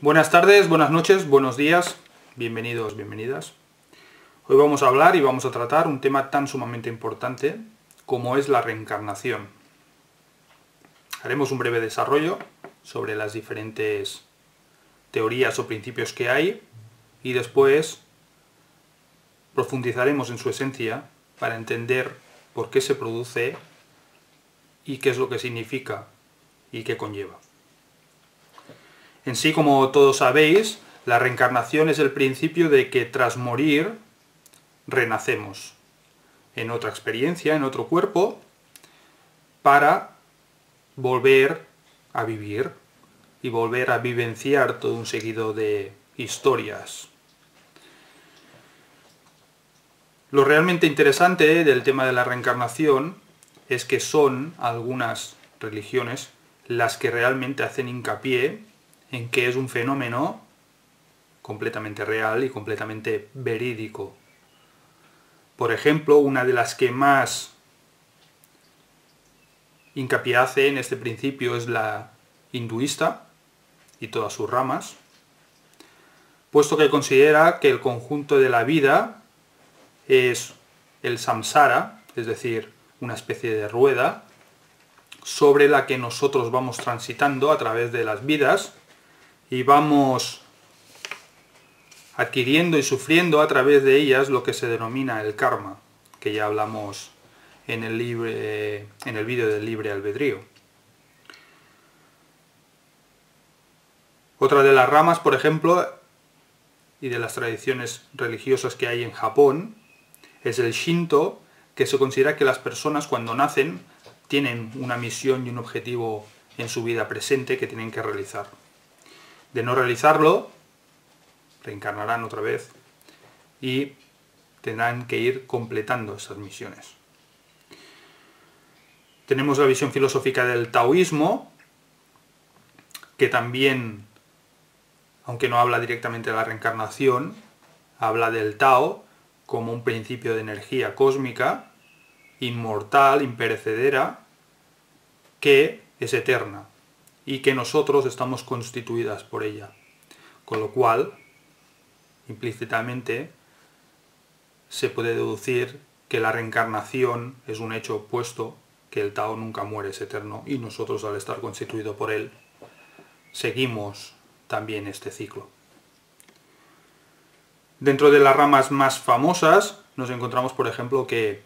Buenas tardes, buenas noches, buenos días, bienvenidos, bienvenidas. Hoy vamos a hablar y vamos a tratar un tema tan sumamente importante como es la reencarnación. Haremos un breve desarrollo sobre las diferentes teorías o principios que hay y después profundizaremos en su esencia para entender por qué se produce y qué es lo que significa y qué conlleva. En sí, como todos sabéis, la reencarnación es el principio de que tras morir renacemos en otra experiencia, en otro cuerpo, para volver a vivir y volver a vivenciar todo un seguido de historias. Lo realmente interesante del tema de la reencarnación es que son algunas religiones las que realmente hacen hincapié en que es un fenómeno completamente real y completamente verídico. Por ejemplo, una de las que más hincapié hace en este principio es la hinduista y todas sus ramas, puesto que considera que el conjunto de la vida es el samsara, es decir, una especie de rueda sobre la que nosotros vamos transitando a través de las vidas y vamos adquiriendo y sufriendo a través de ellas lo que se denomina el karma, que ya hablamos en el vídeo del libre albedrío. Otra de las ramas, por ejemplo, y de las tradiciones religiosas que hay en Japón, es el Shinto, que se considera que las personas cuando nacen tienen una misión y un objetivo en su vida presente que tienen que realizar. De no realizarlo, reencarnarán otra vez y tendrán que ir completando esas misiones. Tenemos la visión filosófica del taoísmo, que también, aunque no habla directamente de la reencarnación, habla del Tao como un principio de energía cósmica, inmortal, imperecedera, que es eterna y que nosotros estamos constituidas por ella. Con lo cual, implícitamente, se puede deducir que la reencarnación es un hecho opuesto, que el Tao nunca muere, es eterno, y nosotros, al estar constituido por él, seguimos también este ciclo. Dentro de las ramas más famosas nos encontramos, por ejemplo, que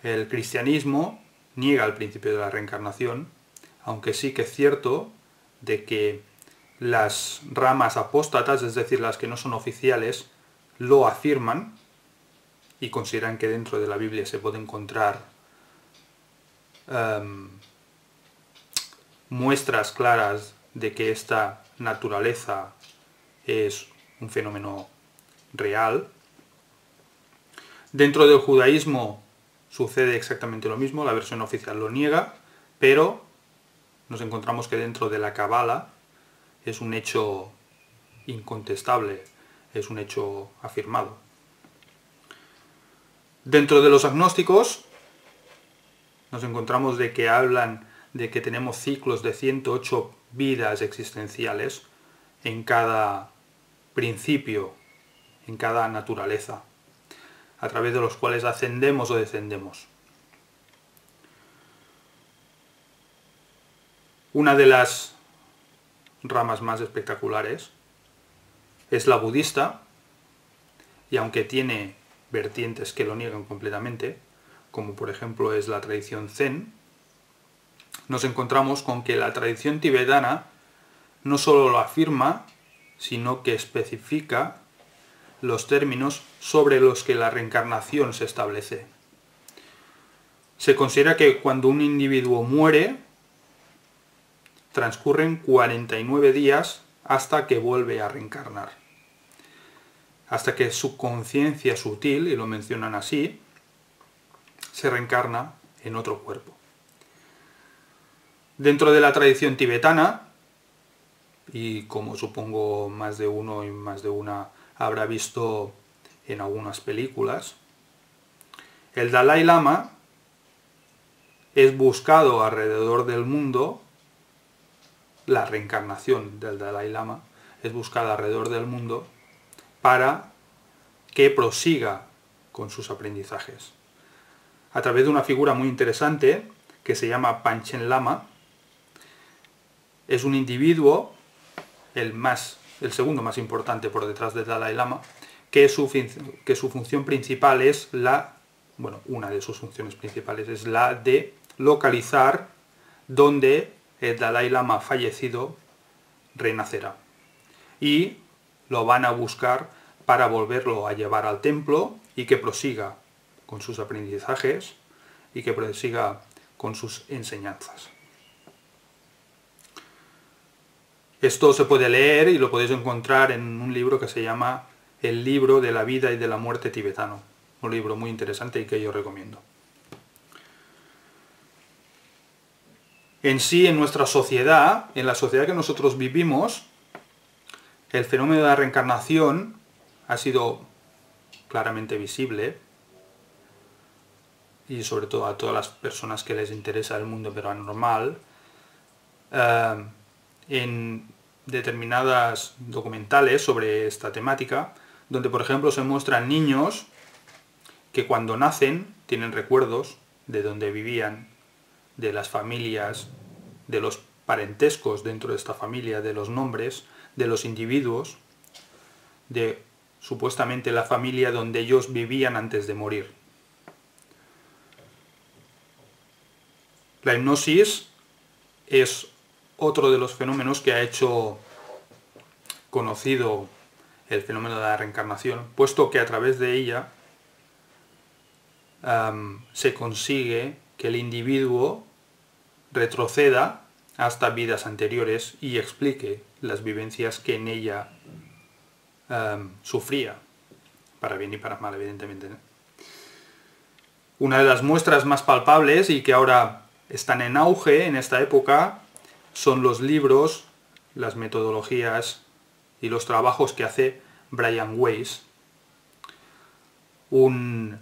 el cristianismo niega el principio de la reencarnación, aunque sí que es cierto de que las ramas apóstatas, es decir, las que no son oficiales, lo afirman y consideran que dentro de la Biblia se puede encontrar muestras claras de que esta naturaleza es un fenómeno real. Dentro del judaísmo sucede exactamente lo mismo, la versión oficial lo niega, pero nos encontramos que dentro de la Kabbalah es un hecho incontestable, es un hecho afirmado. Dentro de los agnósticos nos encontramos de que hablan de que tenemos ciclos de 108 vidas existenciales en cada principio, en cada naturaleza, a través de los cuales ascendemos o descendemos. Una de las ramas más espectaculares es la budista, y aunque tiene vertientes que lo niegan completamente, como por ejemplo es la tradición Zen, nos encontramos con que la tradición tibetana no solo lo afirma, sino que especifica los términos sobre los que la reencarnación se establece. Se considera que cuando un individuo muere, transcurren 49 días hasta que vuelve a reencarnar. Hasta que su conciencia sutil, y lo mencionan así, se reencarna en otro cuerpo. Dentro de la tradición tibetana, y como supongo más de uno y más de una habrá visto en algunas películas, el Dalai Lama es buscado alrededor del mundo, la reencarnación del Dalai Lama es buscada alrededor del mundo para que prosiga con sus aprendizajes. A través de una figura muy interesante que se llama Panchen Lama. Es un individuo, el segundo más importante por detrás del Dalai Lama, que su función principal es una de sus funciones principales es la de localizar dónde el Dalai Lama fallecido renacerá. Y lo van a buscar para volverlo a llevar al templo y que prosiga con sus aprendizajes y que prosiga con sus enseñanzas. Esto se puede leer y lo podéis encontrar en un libro que se llama El libro de la vida y de la muerte tibetano. Un libro muy interesante y que yo recomiendo. En sí, en nuestra sociedad, en la sociedad que nosotros vivimos, el fenómeno de la reencarnación ha sido claramente visible, y sobre todo a todas las personas que les interesa el mundo paranormal, en determinadas documentales sobre esta temática, donde por ejemplo se muestran niños que cuando nacen tienen recuerdos de donde vivían, de las familias, de los parentescos dentro de esta familia, de los nombres, de los individuos, de supuestamente la familia donde ellos vivían antes de morir. La hipnosis es otro de los fenómenos que ha hecho conocido el fenómeno de la reencarnación, puesto que a través de ella se consigue que el individuo retroceda hasta vidas anteriores y explique las vivencias que en ella sufría, para bien y para mal, evidentemente, ¿no? Una de las muestras más palpables y que ahora están en auge en esta época son los libros, las metodologías y los trabajos que hace Brian Weiss, un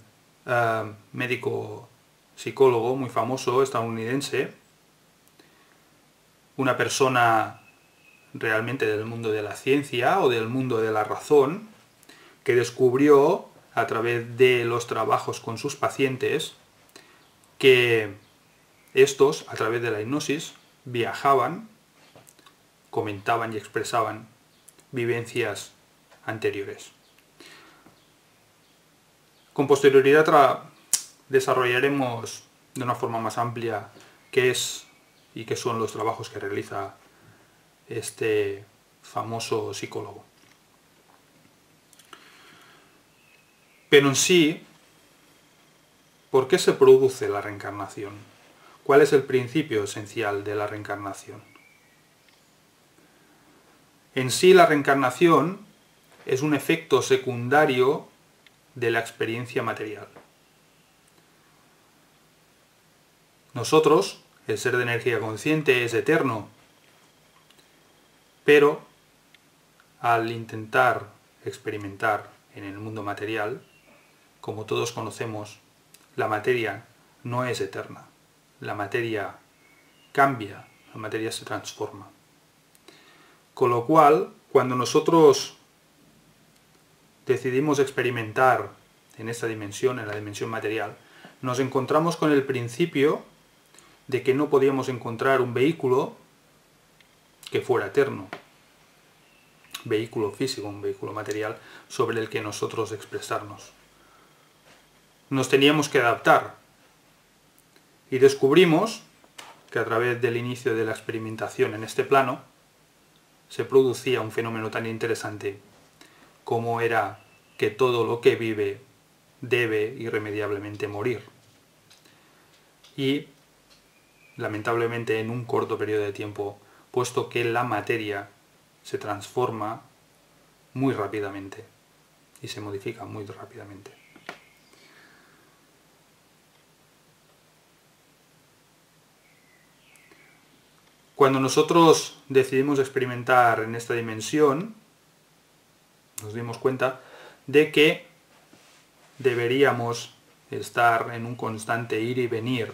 médico psicólogo muy famoso estadounidense, una persona realmente del mundo de la ciencia o del mundo de la razón, que descubrió a través de los trabajos con sus pacientes que estos, a través de la hipnosis, viajaban, comentaban y expresaban vivencias anteriores. Con posterioridad desarrollaremos de una forma más amplia qué es y qué son los trabajos que realiza este famoso psicólogo. Pero en sí, ¿por qué se produce la reencarnación? ¿Cuál es el principio esencial de la reencarnación? En sí, la reencarnación es un efecto secundario de la experiencia material. Nosotros, el ser de energía consciente, es eterno, pero al intentar experimentar en el mundo material, como todos conocemos, la materia no es eterna. La materia cambia, la materia se transforma. Con lo cual, cuando nosotros decidimos experimentar en esta dimensión, en la dimensión material, nos encontramos con el principio de que no podíamos encontrar un vehículo que fuera eterno, vehículo físico, un vehículo material sobre el que nosotros expresarnos. Nos teníamos que adaptar y descubrimos que a través del inicio de la experimentación en este plano se producía un fenómeno tan interesante como era que todo lo que vive debe irremediablemente morir. Y lamentablemente en un corto periodo de tiempo, puesto que la materia se transforma muy rápidamente y se modifica muy rápidamente. Cuando nosotros decidimos experimentar en esta dimensión, nos dimos cuenta de que deberíamos estar en un constante ir y venir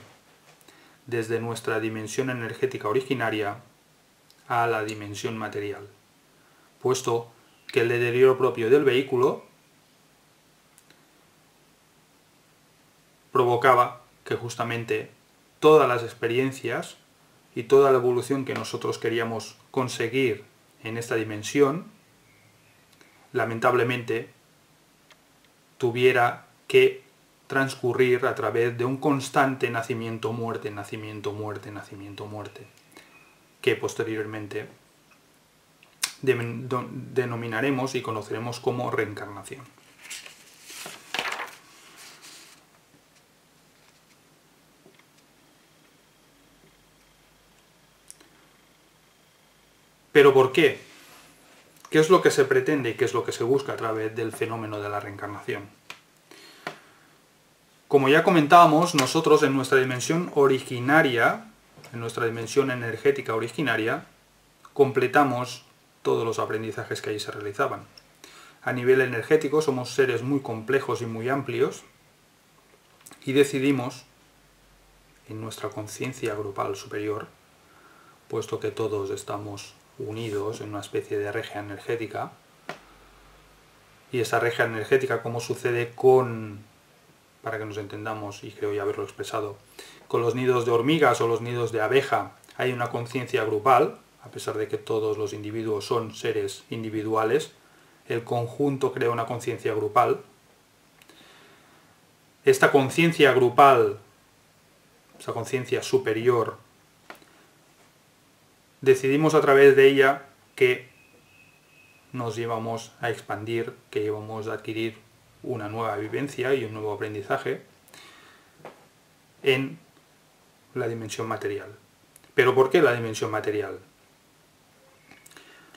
desde nuestra dimensión energética originaria a la dimensión material, puesto que el deterioro propio del vehículo provocaba que justamente todas las experiencias y toda la evolución que nosotros queríamos conseguir en esta dimensión, lamentablemente, tuviera que transcurrir a través de un constante nacimiento-muerte, nacimiento-muerte, nacimiento-muerte, que posteriormente denominaremos y conoceremos como reencarnación. ¿Pero por qué? ¿Qué es lo que se pretende y qué es lo que se busca a través del fenómeno de la reencarnación? Como ya comentábamos, nosotros en nuestra dimensión originaria, en nuestra dimensión energética originaria, completamos todos los aprendizajes que allí se realizaban. A nivel energético somos seres muy complejos y muy amplios y decidimos, en nuestra conciencia grupal superior, puesto que todos estamos unidos en una especie de regia energética, y esa regia energética, como sucede con, para que nos entendamos, y creo ya haberlo expresado, con los nidos de hormigas o los nidos de abeja, hay una conciencia grupal, a pesar de que todos los individuos son seres individuales, el conjunto crea una conciencia grupal. Esta conciencia grupal, esa conciencia superior, decidimos a través de ella que nos llevamos a expandir, que llevamos a adquirir una nueva vivencia y un nuevo aprendizaje en la dimensión material. ¿Pero por qué la dimensión material?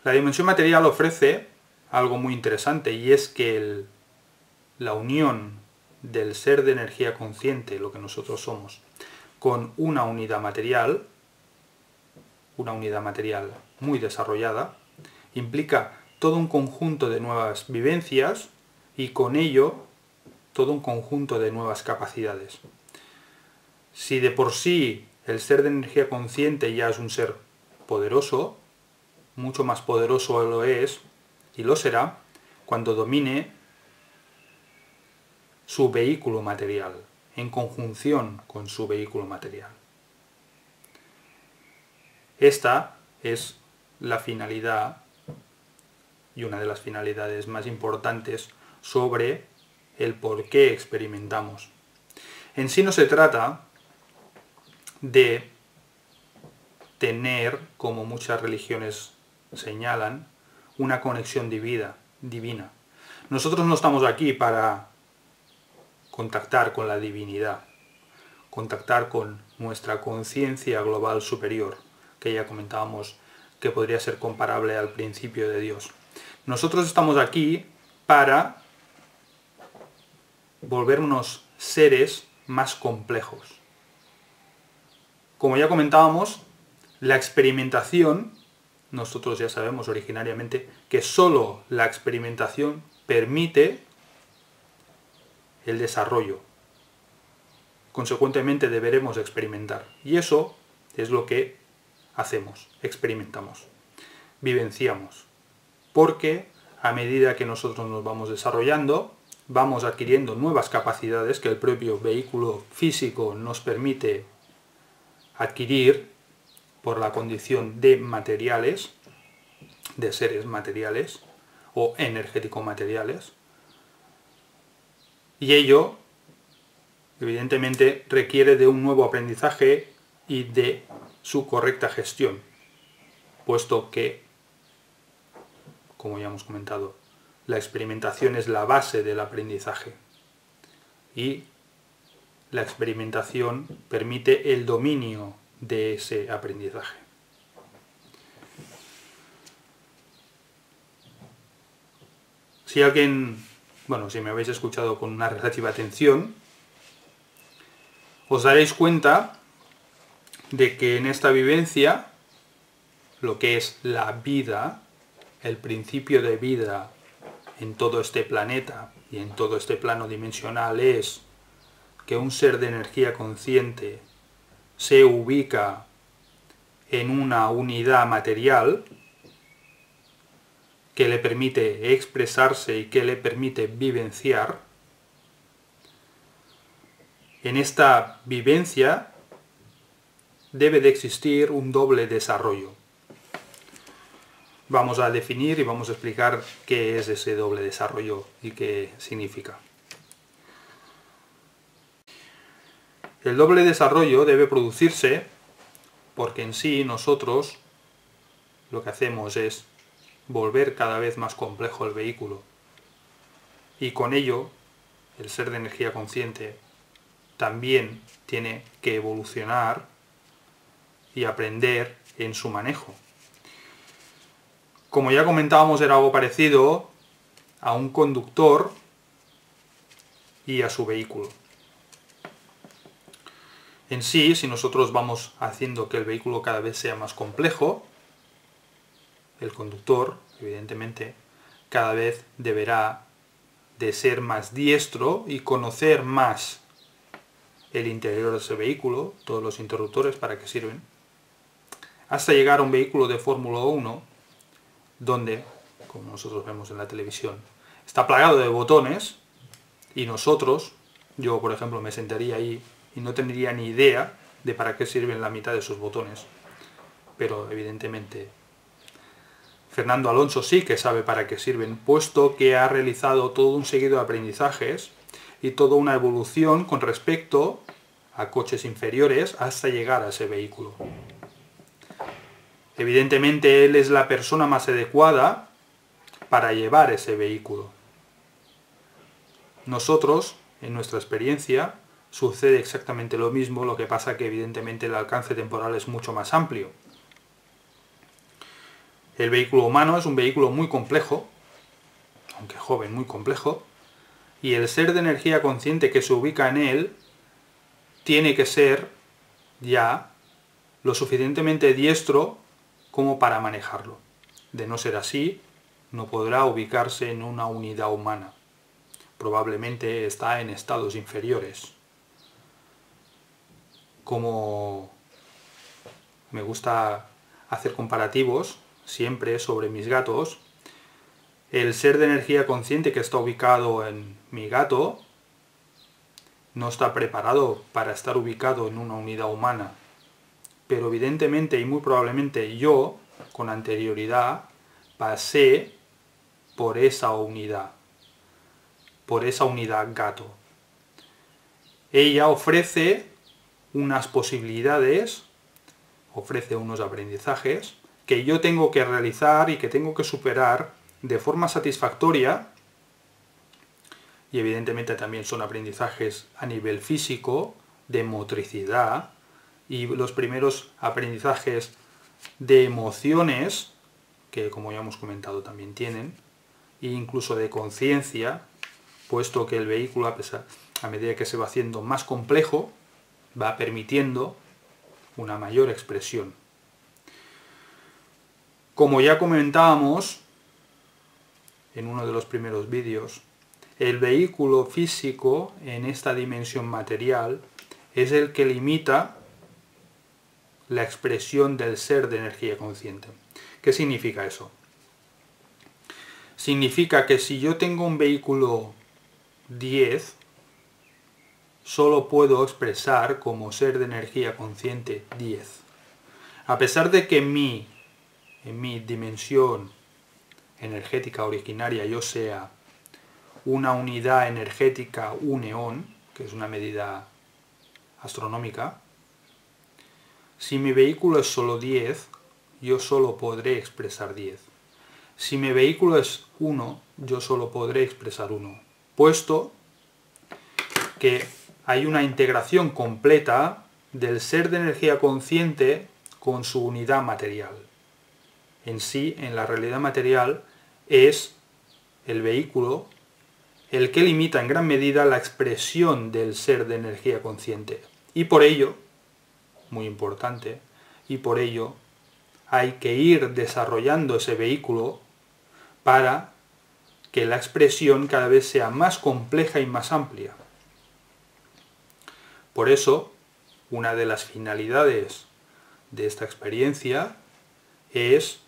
La dimensión material ofrece algo muy interesante, y es que la unión del ser de energía consciente, lo que nosotros somos, con una unidad material muy desarrollada, implica todo un conjunto de nuevas vivencias y con ello todo un conjunto de nuevas capacidades. Si de por sí el ser de energía consciente ya es un ser poderoso, mucho más poderoso lo es y lo será cuando domine su vehículo material, en conjunción con su vehículo material. Esta es la finalidad y una de las finalidades más importantes sobre el por qué experimentamos. En sí no se trata de tener, como muchas religiones señalan, una conexión divina. Nosotros no estamos aquí para contactar con la divinidad, contactar con nuestra conciencia global superior, que ya comentábamos que podría ser comparable al principio de Dios. Nosotros estamos aquí para volvernos seres más complejos. Como ya comentábamos, la experimentación, nosotros ya sabemos originariamente que solo la experimentación permite el desarrollo. Consecuentemente deberemos experimentar. Y eso es lo que hacemos, experimentamos, vivenciamos. Porque a medida que nosotros nos vamos desarrollando, vamos adquiriendo nuevas capacidades que el propio vehículo físico nos permite adquirir por la condición de materiales, de seres materiales o energético-materiales. Y ello, evidentemente, requiere de un nuevo aprendizaje y de su correcta gestión, puesto que, como ya hemos comentado, la experimentación es la base del aprendizaje y la experimentación permite el dominio de ese aprendizaje. Si alguien, si me habéis escuchado con una relativa atención, os daréis cuenta de que en esta vivencia, lo que es la vida, el principio de vida en todo este planeta y en todo este plano dimensional es que un ser de energía consciente se ubica en una unidad material que le permite expresarse y que le permite vivenciar, en esta vivencia debe de existir un doble desarrollo. Vamos a definir y vamos a explicar qué es ese doble desarrollo y qué significa. El doble desarrollo debe producirse porque en sí nosotros lo que hacemos es volver cada vez más complejo el vehículo, y con ello el ser de energía consciente también tiene que evolucionar y aprender en su manejo. Como ya comentábamos, era algo parecido a un conductor y a su vehículo. En sí, si nosotros vamos haciendo que el vehículo cada vez sea más complejo, el conductor, evidentemente, cada vez deberá de ser más diestro y conocer más el interior de ese vehículo, todos los interruptores para qué sirven, hasta llegar a un vehículo de Fórmula 1, donde, como nosotros vemos en la televisión, está plagado de botones, y nosotros, yo por ejemplo me sentaría ahí y no tendría ni idea de para qué sirven la mitad de esos botones. Pero evidentemente Fernando Alonso sí que sabe para qué sirven, puesto que ha realizado todo un seguido de aprendizajes y toda una evolución con respecto a coches inferiores hasta llegar a ese vehículo. Evidentemente él es la persona más adecuada para llevar ese vehículo. Nosotros, en nuestra experiencia, sucede exactamente lo mismo, lo que pasa que evidentemente el alcance temporal es mucho más amplio. El vehículo humano es un vehículo muy complejo, aunque joven, muy complejo, y el ser de energía consciente que se ubica en él tiene que ser ya lo suficientemente diestro como para manejarlo. De no ser así, no podrá ubicarse en una unidad humana. Probablemente está en estados inferiores. Como me gusta hacer comparativos siempre sobre mis gatos, el ser de energía consciente que está ubicado en mi gato no está preparado para estar ubicado en una unidad humana. Pero evidentemente y muy probablemente yo, con anterioridad, pasé por esa unidad gato. Ella ofrece unas posibilidades, ofrece unos aprendizajes que yo tengo que realizar y que tengo que superar de forma satisfactoria, y evidentemente también son aprendizajes a nivel físico, de motricidad, y los primeros aprendizajes de emociones, que como ya hemos comentado también tienen, e incluso de conciencia, puesto que el vehículo, a medida que se va haciendo más complejo, va permitiendo una mayor expresión. Como ya comentábamos en uno de los primeros vídeos, el vehículo físico en esta dimensión material es el que limita la expresión del ser de energía consciente. ¿Qué significa eso? Significa que si yo tengo un vehículo 10, solo puedo expresar como ser de energía consciente 10. A pesar de que en mi dimensión energética originaria yo sea una unidad energética, un eón, que es una medida astronómica, si mi vehículo es solo 10, yo solo podré expresar 10. Si mi vehículo es 1, yo solo podré expresar 1, puesto que hay una integración completa del ser de energía consciente con su unidad material. En sí, en la realidad material, es el vehículo el que limita en gran medida la expresión del ser de energía consciente. Y por ello, muy importante, y por ello hay que ir desarrollando ese vehículo para que la expresión cada vez sea más compleja y más amplia. Por eso, una de las finalidades de esta experiencia es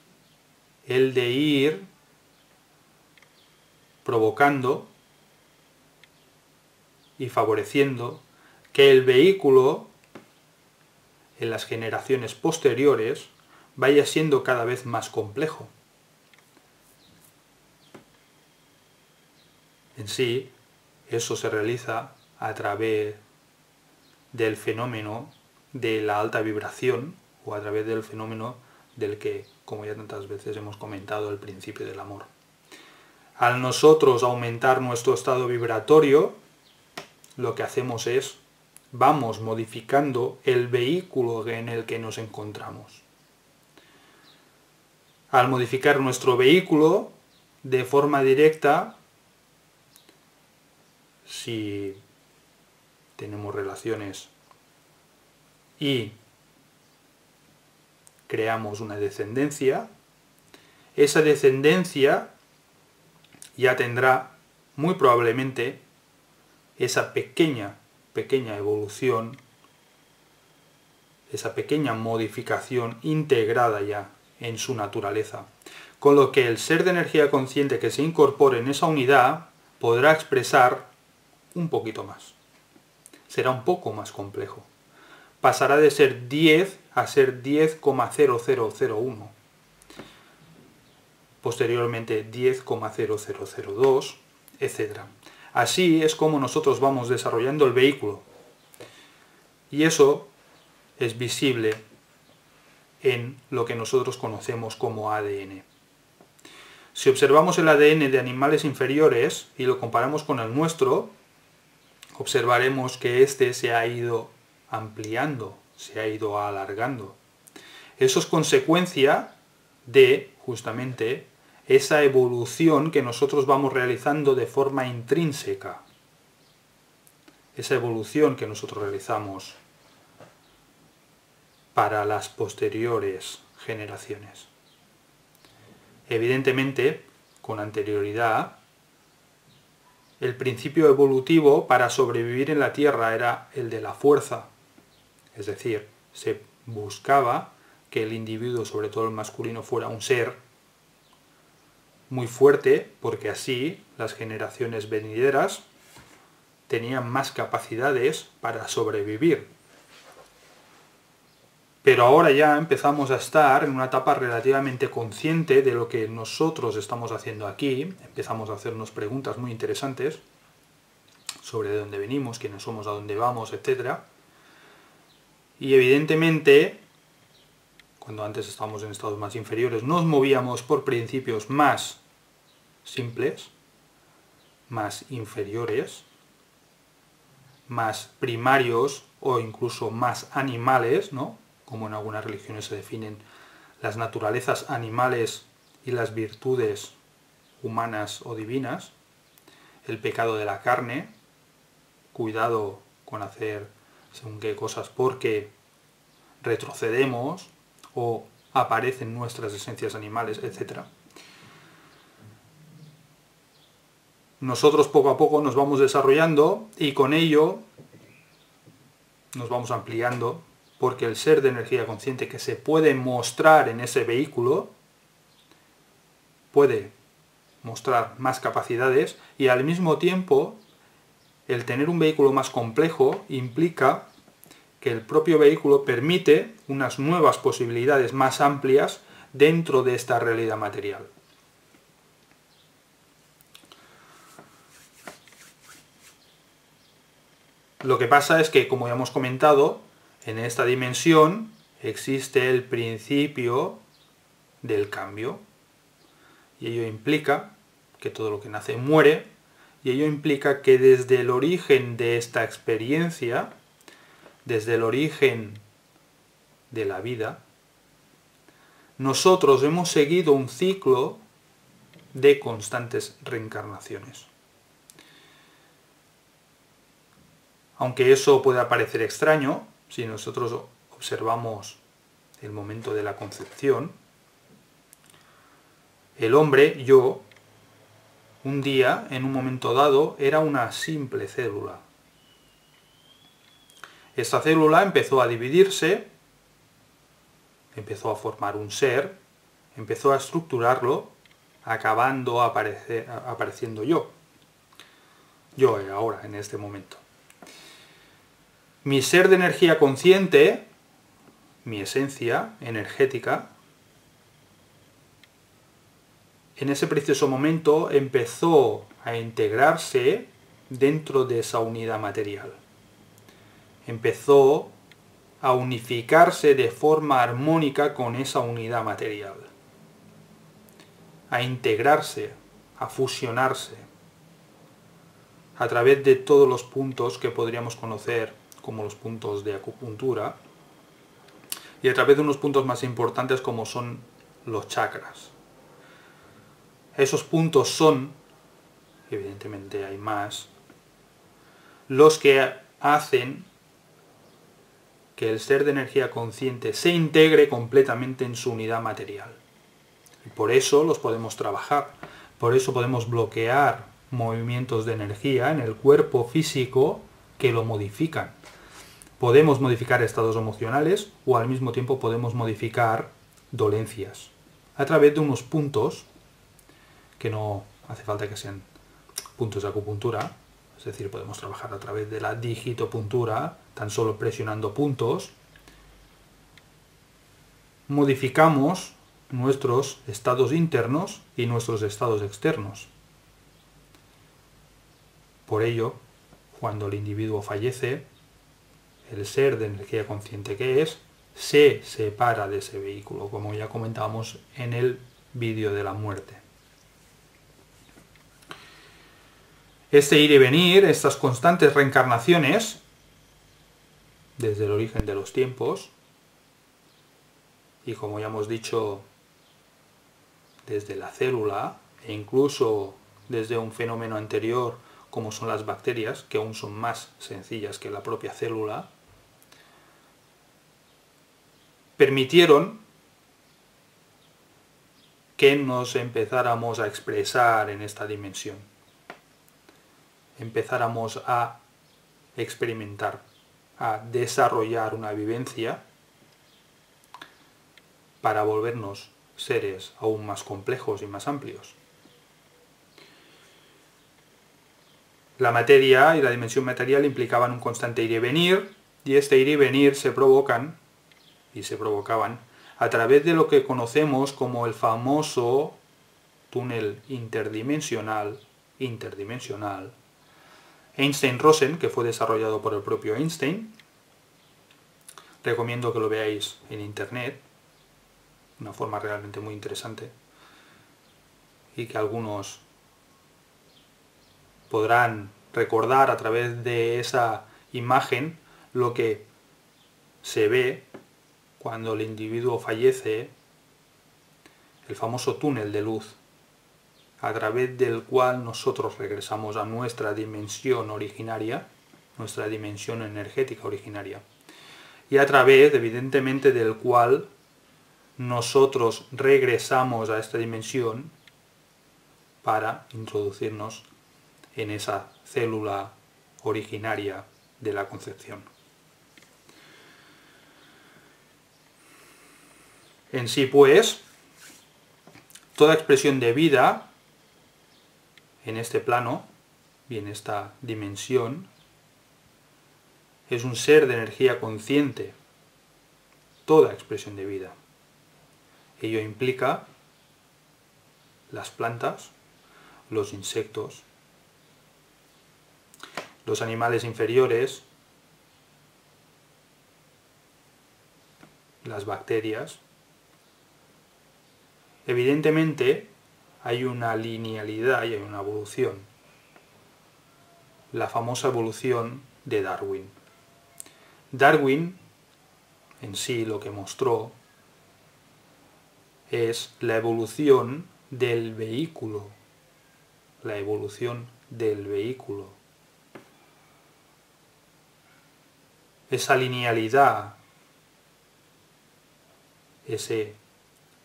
el de ir provocando y favoreciendo que el vehículo en las generaciones posteriores vaya siendo cada vez más complejo. En sí, eso se realiza a través del fenómeno de la alta vibración o a través del fenómeno del que, como ya tantas veces hemos comentado, el principio del amor. Al nosotros aumentar nuestro estado vibratorio, lo que hacemos es, vamos modificando el vehículo en el que nos encontramos. Al modificar nuestro vehículo, de forma directa, si tenemos relaciones y creamos una descendencia, esa descendencia ya tendrá muy probablemente esa pequeña evolución, esa pequeña modificación integrada ya en su naturaleza. Con lo que el ser de energía consciente que se incorpore en esa unidad podrá expresar un poquito más. Será un poco más complejo. Pasará de ser 10 a ser 10,0001. Posteriormente 10,0002, etc. Así es como nosotros vamos desarrollando el vehículo. Y eso es visible en lo que nosotros conocemos como ADN. Si observamos el ADN de animales inferiores y lo comparamos con el nuestro, observaremos que este se ha ido ampliando, se ha ido alargando. Eso es consecuencia de, justamente, esa evolución que nosotros vamos realizando de forma intrínseca. Esa evolución que nosotros realizamos para las posteriores generaciones. Evidentemente, con anterioridad, el principio evolutivo para sobrevivir en la Tierra era el de la fuerza. Es decir, se buscaba que el individuo, sobre todo el masculino, fuera un ser muy fuerte, porque así las generaciones venideras tenían más capacidades para sobrevivir. Pero ahora ya empezamos a estar en una etapa relativamente consciente de lo que nosotros estamos haciendo aquí. Empezamos a hacernos preguntas muy interesantes sobre de dónde venimos, quiénes somos, a dónde vamos, etc. Y evidentemente, cuando antes estábamos en estados más inferiores, nos movíamos por principios más simples, más inferiores, más primarios o incluso más animales, ¿no? Como en algunas religiones se definen las naturalezas animales y las virtudes humanas o divinas, el pecado de la carne, cuidado con hacer según qué cosas porque retrocedemos o aparecen nuestras esencias animales, etc. Nosotros poco a poco nos vamos desarrollando y con ello nos vamos ampliando, porque el ser de energía consciente que se puede mostrar en ese vehículo puede mostrar más capacidades y al mismo tiempo el tener un vehículo más complejo implica que el propio vehículo permite unas nuevas posibilidades más amplias dentro de esta realidad material. Lo que pasa es que, como ya hemos comentado, en esta dimensión existe el principio del cambio. Y ello implica que todo lo que nace muere, y ello implica que desde el origen de esta experiencia, desde el origen de la vida, nosotros hemos seguido un ciclo de constantes reencarnaciones. Aunque eso pueda parecer extraño, si nosotros observamos el momento de la concepción, el hombre, yo, un día, en un momento dado, era una simple célula. Esta célula empezó a dividirse, empezó a formar un ser, empezó a estructurarlo acabando apareciendo yo. Yo ahora, en este momento. Mi ser de energía consciente, mi esencia energética, en ese preciso momento empezó a integrarse dentro de esa unidad material. Empezó a unificarse de forma armónica con esa unidad material. A integrarse, a fusionarse, a través de todos los puntos que podríamos conocer como los puntos de acupuntura, y a través de unos puntos más importantes como son los chakras. Esos puntos son, evidentemente hay más, los que hacen que el ser de energía consciente se integre completamente en su unidad material. Y por eso los podemos trabajar, por eso podemos bloquear movimientos de energía en el cuerpo físico que lo modifican. Podemos modificar estados emocionales o al mismo tiempo podemos modificar dolencias a través de unos puntos que no hace falta que sean puntos de acupuntura, es decir, podemos trabajar a través de la digitopuntura, tan solo presionando puntos. Modificamos nuestros estados internos y nuestros estados externos. Por ello, cuando el individuo fallece, el ser de energía consciente que es, se separa de ese vehículo, como ya comentábamos en el vídeo de la muerte. Este ir y venir, estas constantes reencarnaciones, desde el origen de los tiempos, y como ya hemos dicho, desde la célula, e incluso desde un fenómeno anterior, como son las bacterias, que aún son más sencillas que la propia célula, permitieron que nos empezáramos a expresar en esta dimensión. Empezáramos a experimentar, a desarrollar una vivencia para volvernos seres aún más complejos y más amplios. La materia y la dimensión material implicaban un constante ir y venir, y este ir y venir se provocaban a través de lo que conocemos como el famoso túnel interdimensional, Einstein-Rosen, que fue desarrollado por el propio Einstein. Recomiendo que lo veáis en internet, una forma realmente muy interesante, y que algunos podrán recordar a través de esa imagen lo que se ve cuando el individuo fallece, el famoso túnel de luz, a través del cual nosotros regresamos a nuestra dimensión originaria, nuestra dimensión energética originaria, y a través, evidentemente, del cual nosotros regresamos a esta dimensión para introducirnos en esa célula originaria de la concepción. En sí, pues, toda expresión de vida en este plano y en esta dimensión es un ser de energía consciente. Toda expresión de vida. Ello implica las plantas, los insectos, los animales inferiores, las bacterias. Evidentemente hay una linealidad y hay una evolución. La famosa evolución de Darwin. Darwin en sí lo que mostró es la evolución del vehículo. La evolución del vehículo. Esa linealidad, ese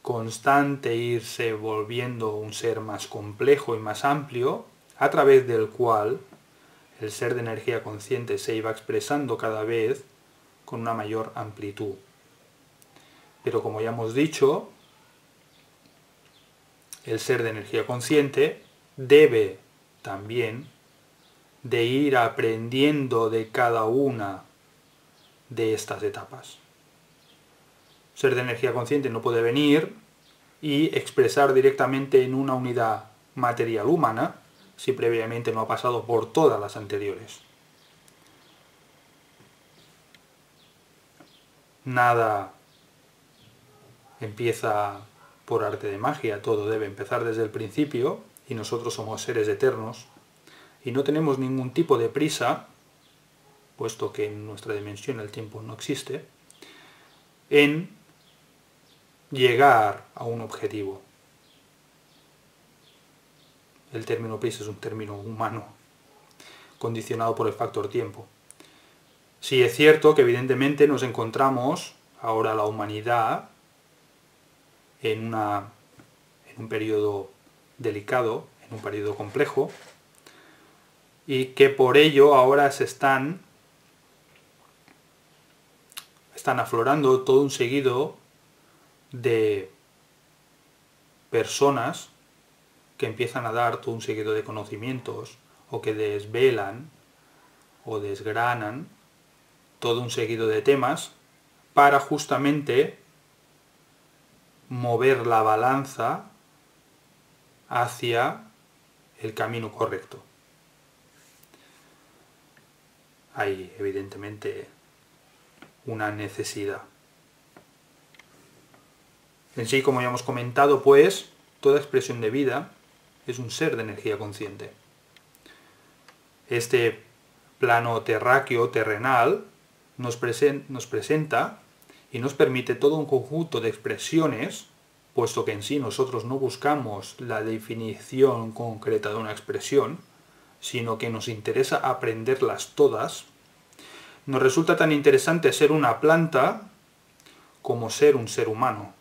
constante irse volviendo un ser más complejo y más amplio, a través del cual el ser de energía consciente se iba expresando cada vez con una mayor amplitud. Pero como ya hemos dicho, el ser de energía consciente debe también de ir aprendiendo de cada una de estas etapas. Ser de energía consciente no puede venir y expresar directamente en una unidad material humana si previamente no ha pasado por todas las anteriores. Nada empieza por arte de magia, todo debe empezar desde el principio y nosotros somos seres eternos y no tenemos ningún tipo de prisa, puesto que en nuestra dimensión el tiempo no existe, en llegar a un objetivo. El término prisa es un término humano, condicionado por el factor tiempo. Sí es cierto que evidentemente nos encontramos, ahora la humanidad, en un periodo delicado, en un periodo complejo, y que por ello ahora están aflorando todo un seguido de personas que empiezan a dar todo un seguido de conocimientos o que desvelan o desgranan todo un seguido de temas para justamente mover la balanza hacia el camino correcto. Hay evidentemente una necesidad. En sí, como ya hemos comentado, pues, toda expresión de vida es un ser de energía consciente. Este plano terráqueo, terrenal, nos presenta y nos permite todo un conjunto de expresiones, puesto que en sí nosotros no buscamos la definición concreta de una expresión, sino que nos interesa aprenderlas todas. Nos resulta tan interesante ser una planta como ser un ser humano.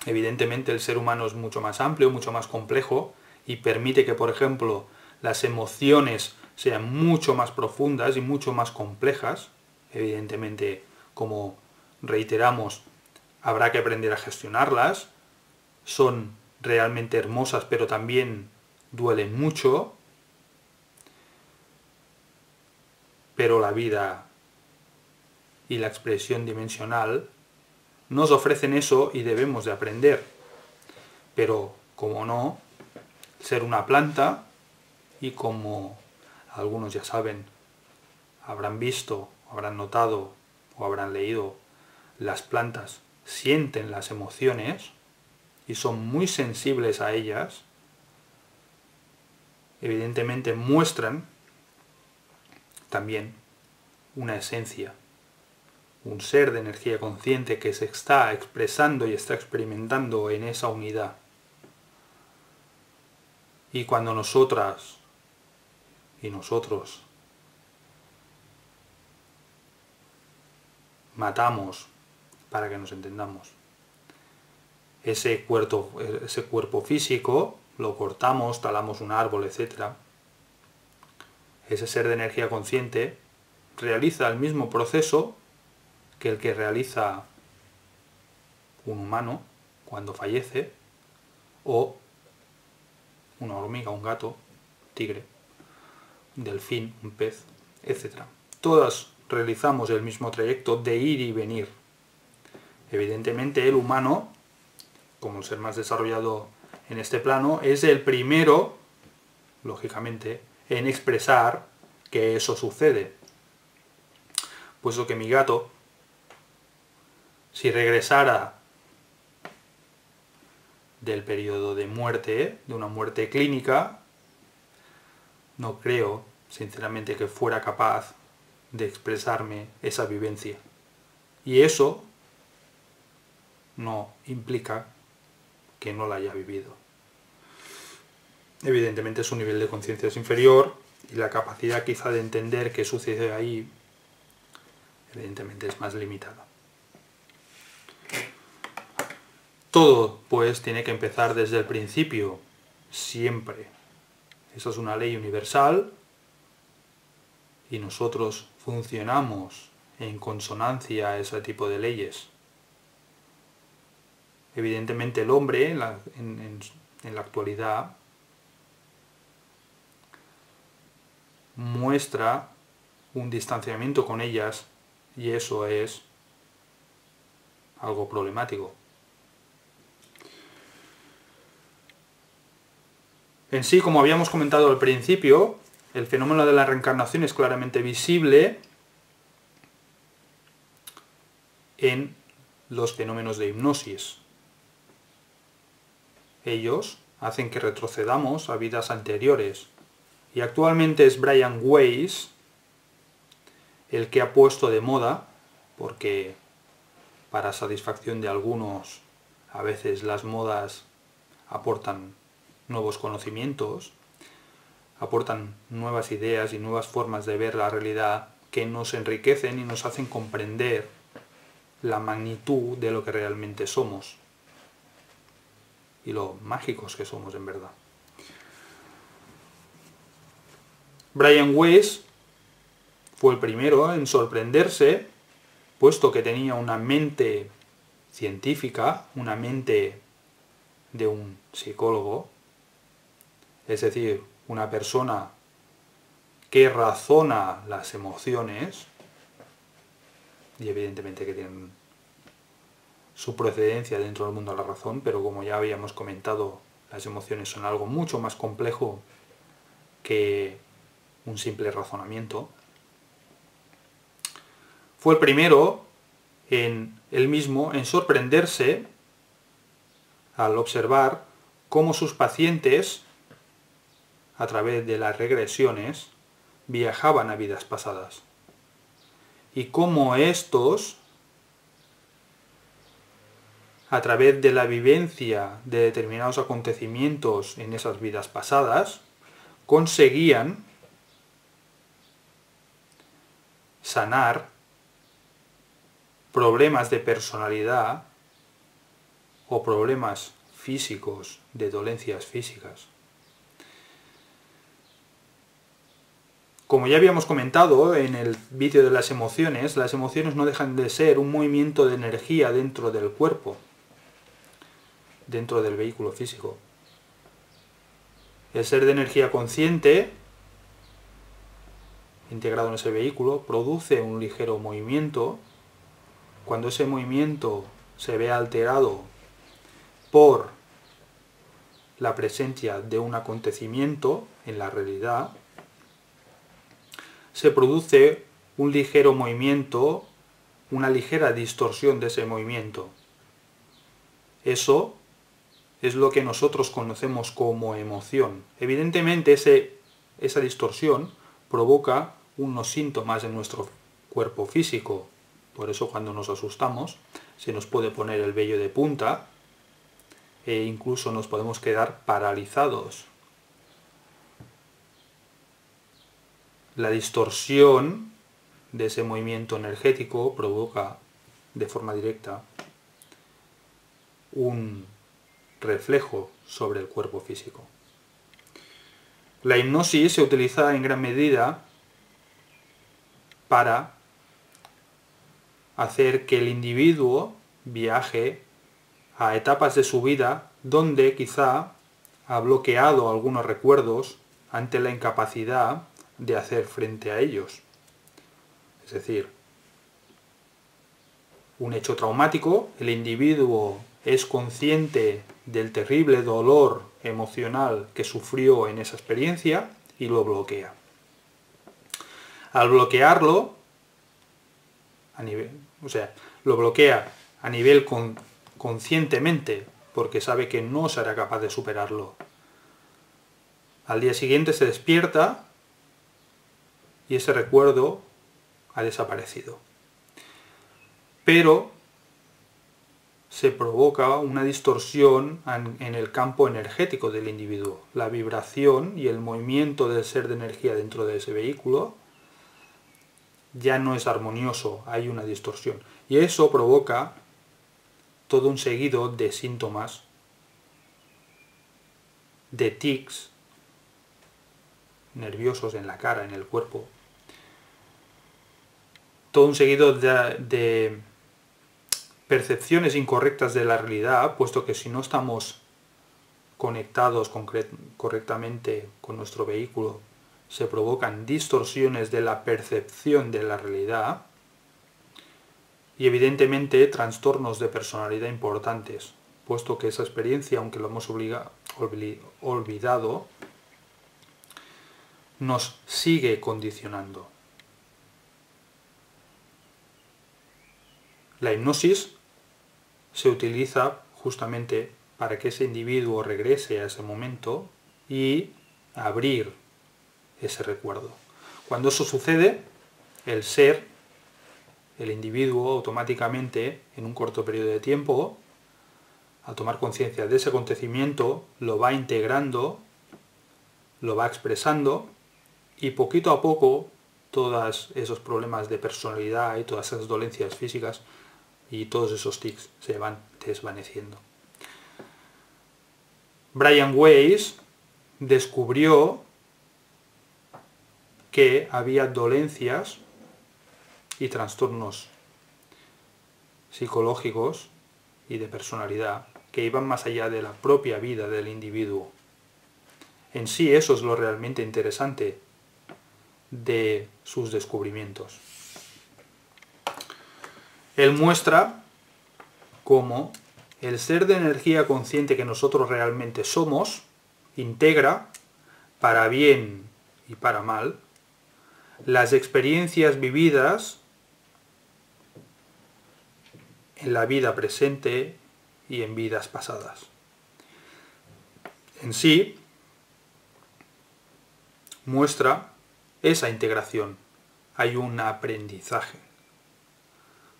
Evidentemente el ser humano es mucho más amplio, mucho más complejo y permite que, por ejemplo, las emociones sean mucho más profundas y mucho más complejas. Evidentemente, como reiteramos, habrá que aprender a gestionarlas. Son realmente hermosas, pero también duelen mucho. Pero la vida y la expresión dimensional nos ofrecen eso y debemos de aprender. Pero, como no, ser una planta, y como algunos ya saben, habrán visto, habrán notado o habrán leído, las plantas sienten las emociones y son muy sensibles a ellas, evidentemente muestran también una esencia, un ser de energía consciente que se está expresando y está experimentando en esa unidad. Y cuando nosotras y nosotros matamos, para que nos entendamos, ese cuerpo físico, lo cortamos, talamos un árbol, etc., ese ser de energía consciente realiza el mismo proceso que el que realiza un humano cuando fallece, o una hormiga, un gato, tigre, un delfín, un pez, etc. Todas realizamos el mismo trayecto de ir y venir. Evidentemente el humano, como el ser más desarrollado en este plano, es el primero, lógicamente, en expresar que eso sucede. Puesto que mi gato, si regresara del periodo de muerte, de una muerte clínica, no creo, sinceramente, que fuera capaz de expresarme esa vivencia. Y eso no implica que no la haya vivido. Evidentemente su nivel de conciencia es inferior y la capacidad quizá de entender qué sucede ahí, evidentemente es más limitada. Todo, pues, tiene que empezar desde el principio, siempre. Esa es una ley universal y nosotros funcionamos en consonancia a ese tipo de leyes. Evidentemente el hombre, en en la actualidad muestra un distanciamiento con ellas, y eso es algo problemático. En sí, como habíamos comentado al principio, el fenómeno de la reencarnación es claramente visible en los fenómenos de hipnosis. Ellos hacen que retrocedamos a vidas anteriores. Y actualmente es Brian Weiss el que ha puesto de moda, porque para satisfacción de algunos a veces las modas aportan nuevos conocimientos, aportan nuevas ideas y nuevas formas de ver la realidad que nos enriquecen y nos hacen comprender la magnitud de lo que realmente somos y lo mágicos que somos en verdad. Brian Weiss fue el primero en sorprenderse, puesto que tenía una mente científica, una mente de un psicólogo, es decir, una persona que razona las emociones, y evidentemente que tienen su procedencia dentro del mundo de la razón, pero como ya habíamos comentado, las emociones son algo mucho más complejo que un simple razonamiento. Fue el primero él mismo en sorprenderse al observar cómo sus pacientes, a través de las regresiones, viajaban a vidas pasadas. Y cómo estos, a través de la vivencia de determinados acontecimientos en esas vidas pasadas, conseguían sanar problemas de personalidad o problemas físicos, de dolencias físicas. Como ya habíamos comentado en el vídeo de las emociones no dejan de ser un movimiento de energía dentro del cuerpo, dentro del vehículo físico. El ser de energía consciente, integrado en ese vehículo, produce un ligero movimiento. Cuando ese movimiento se ve alterado por la presencia de un acontecimiento en la realidad, se produce un ligero movimiento, una ligera distorsión de ese movimiento. Eso es lo que nosotros conocemos como emoción. Evidentemente esa distorsión provoca unos síntomas en nuestro cuerpo físico. Por eso cuando nos asustamos se nos puede poner el vello de punta e incluso nos podemos quedar paralizados. La distorsión de ese movimiento energético provoca de forma directa un reflejo sobre el cuerpo físico. La hipnosis se utiliza en gran medida para hacer que el individuo viaje a etapas de su vida donde quizá ha bloqueado algunos recuerdos ante la incapacidad de hacer frente a ellos. Es decir, un hecho traumático, el individuo es consciente del terrible dolor emocional que sufrió en esa experiencia y lo bloquea. Al bloquearlo, lo bloquea a nivel conscientemente, porque sabe que no será capaz de superarlo. Al día siguiente se despierta y ese recuerdo ha desaparecido. Pero se provoca una distorsión en el campo energético del individuo. La vibración y el movimiento del ser de energía dentro de ese vehículo ya no es armonioso, hay una distorsión. Y eso provoca todo un seguido de síntomas, de tics nerviosos en la cara, en el cuerpo. Todo un seguido de percepciones incorrectas de la realidad, puesto que si no estamos conectados correctamente con nuestro vehículo, se provocan distorsiones de la percepción de la realidad y evidentemente trastornos de personalidad importantes, puesto que esa experiencia, aunque lo hemos olvidado, nos sigue condicionando. La hipnosis se utiliza justamente para que ese individuo regrese a ese momento y abrir ese recuerdo. Cuando eso sucede, el ser, el individuo, automáticamente, en un corto periodo de tiempo, al tomar conciencia de ese acontecimiento, lo va integrando, lo va expresando, y poquito a poco todos esos problemas de personalidad y todas esas dolencias físicas y todos esos tics se van desvaneciendo. Brian Weiss descubrió que había dolencias y trastornos psicológicos y de personalidad que iban más allá de la propia vida del individuo. En sí, eso es lo realmente interesante de sus descubrimientos. Él muestra cómo el ser de energía consciente que nosotros realmente somos integra, para bien y para mal, las experiencias vividas en la vida presente y en vidas pasadas. En sí, muestra esa integración. Hay un aprendizaje.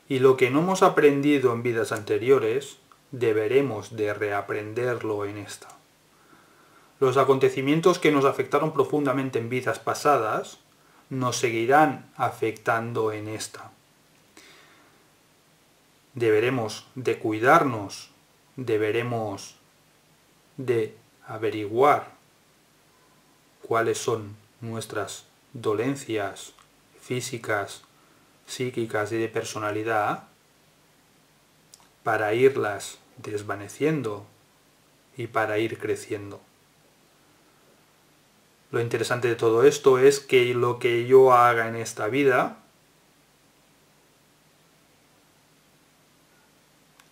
Y lo que no hemos aprendido en vidas anteriores, deberemos de reaprenderlo en esta. Los acontecimientos que nos afectaron profundamente en vidas pasadas, nos seguirán afectando en esta. Deberemos de cuidarnos, deberemos de averiguar cuáles son nuestras dolencias físicas, psíquicas y de personalidad para irlas desvaneciendo y para ir creciendo. Lo interesante de todo esto es que lo que yo haga en esta vida,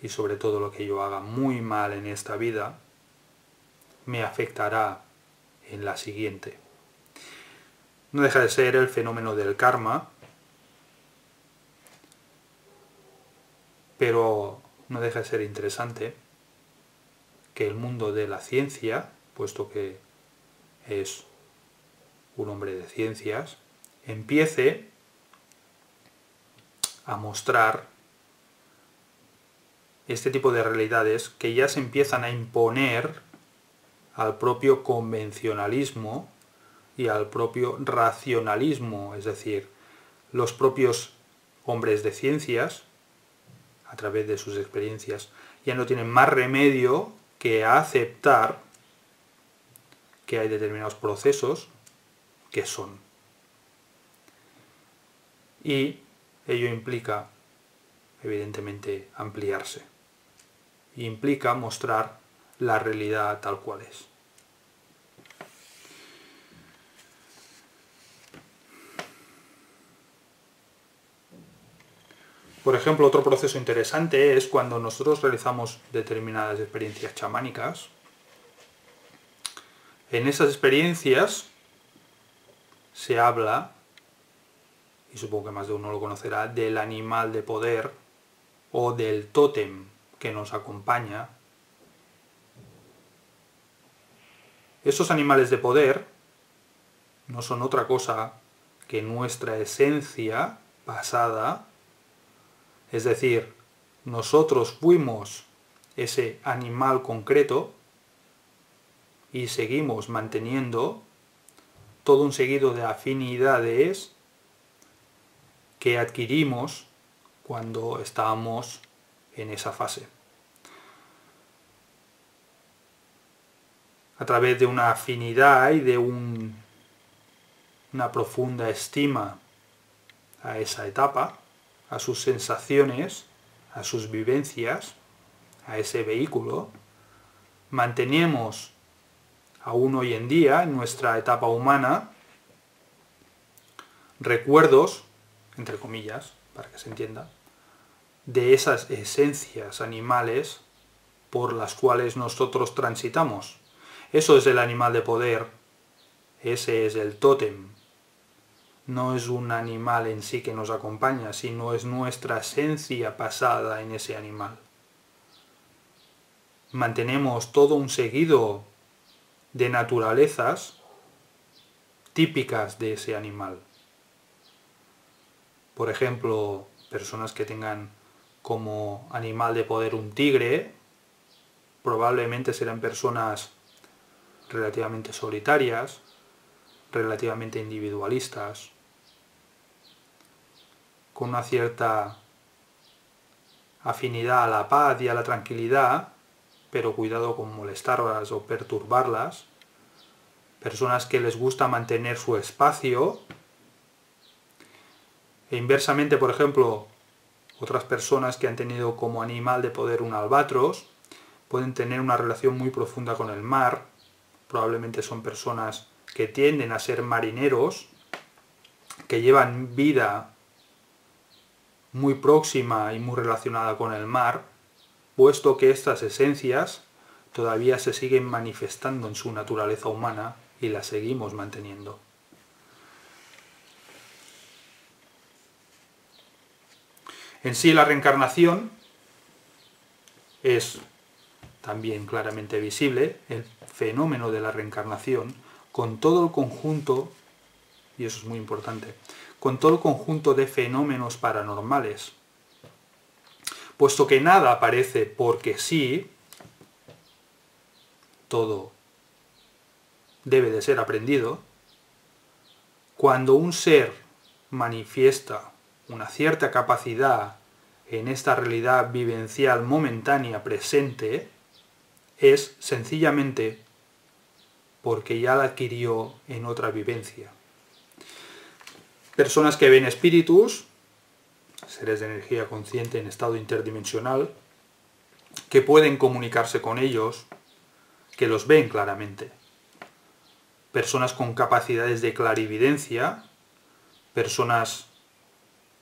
y sobre todo lo que yo haga muy mal en esta vida, me afectará en la siguiente. No deja de ser el fenómeno del karma, pero no deja de ser interesante que el mundo de la ciencia, puesto que es un hombre de ciencias, empiece a mostrar este tipo de realidades que ya se empiezan a imponer al propio convencionalismo y al propio racionalismo, es decir, los propios hombres de ciencias, a través de sus experiencias, ya no tienen más remedio que aceptar que hay determinados procesos que son. Y ello implica, evidentemente, ampliarse. Y implica mostrar la realidad tal cual es. Por ejemplo, otro proceso interesante es cuando nosotros realizamos determinadas experiencias chamánicas. En esas experiencias se habla, y supongo que más de uno lo conocerá, del animal de poder o del tótem que nos acompaña. Esos animales de poder no son otra cosa que nuestra esencia pasada, es decir, nosotros fuimos ese animal concreto y seguimos manteniendo todo un seguido de afinidades que adquirimos cuando estábamos en esa fase. A través de una afinidad y de una profunda estima a esa etapa, a sus sensaciones, a sus vivencias, a ese vehículo, mantenemos aún hoy en día, en nuestra etapa humana, recuerdos, entre comillas, para que se entienda, de esas esencias animales por las cuales nosotros transitamos. Eso es el animal de poder, ese es el tótem. No es un animal en sí que nos acompaña, sino es nuestra esencia pasada en ese animal. Mantenemos todo un seguido de naturalezas típicas de ese animal. Por ejemplo, personas que tengan como animal de poder un tigre, probablemente serán personas relativamente solitarias, relativamente individualistas, con una cierta afinidad a la paz y a la tranquilidad, pero cuidado con molestarlas o perturbarlas. Personas que les gusta mantener su espacio. E inversamente, por ejemplo, otras personas que han tenido como animal de poder un albatros, pueden tener una relación muy profunda con el mar. Probablemente son personas que tienden a ser marineros, que llevan vida muy próxima y muy relacionada con el mar, puesto que estas esencias todavía se siguen manifestando en su naturaleza humana y las seguimos manteniendo. En sí, la reencarnación es también claramente visible, el fenómeno de la reencarnación, con todo el conjunto, y eso es muy importante, con todo el conjunto de fenómenos paranormales. Puesto que nada aparece porque sí, todo debe de ser aprendido. Cuando un ser manifiesta una cierta capacidad en esta realidad vivencial momentánea presente, es sencillamente porque ya la adquirió en otra vivencia. Personas que ven espíritus, seres de energía consciente en estado interdimensional, que pueden comunicarse con ellos, que los ven claramente. Personas con capacidades de clarividencia, personas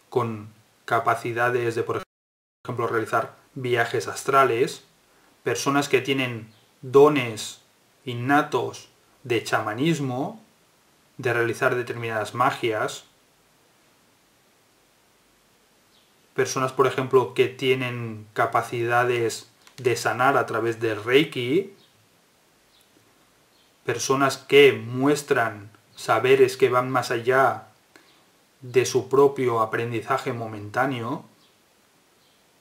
con capacidades de, por ejemplo, realizar viajes astrales, personas que tienen dones innatos de chamanismo, de realizar determinadas magias, personas, por ejemplo, que tienen capacidades de sanar a través del Reiki, personas que muestran saberes que van más allá de su propio aprendizaje momentáneo,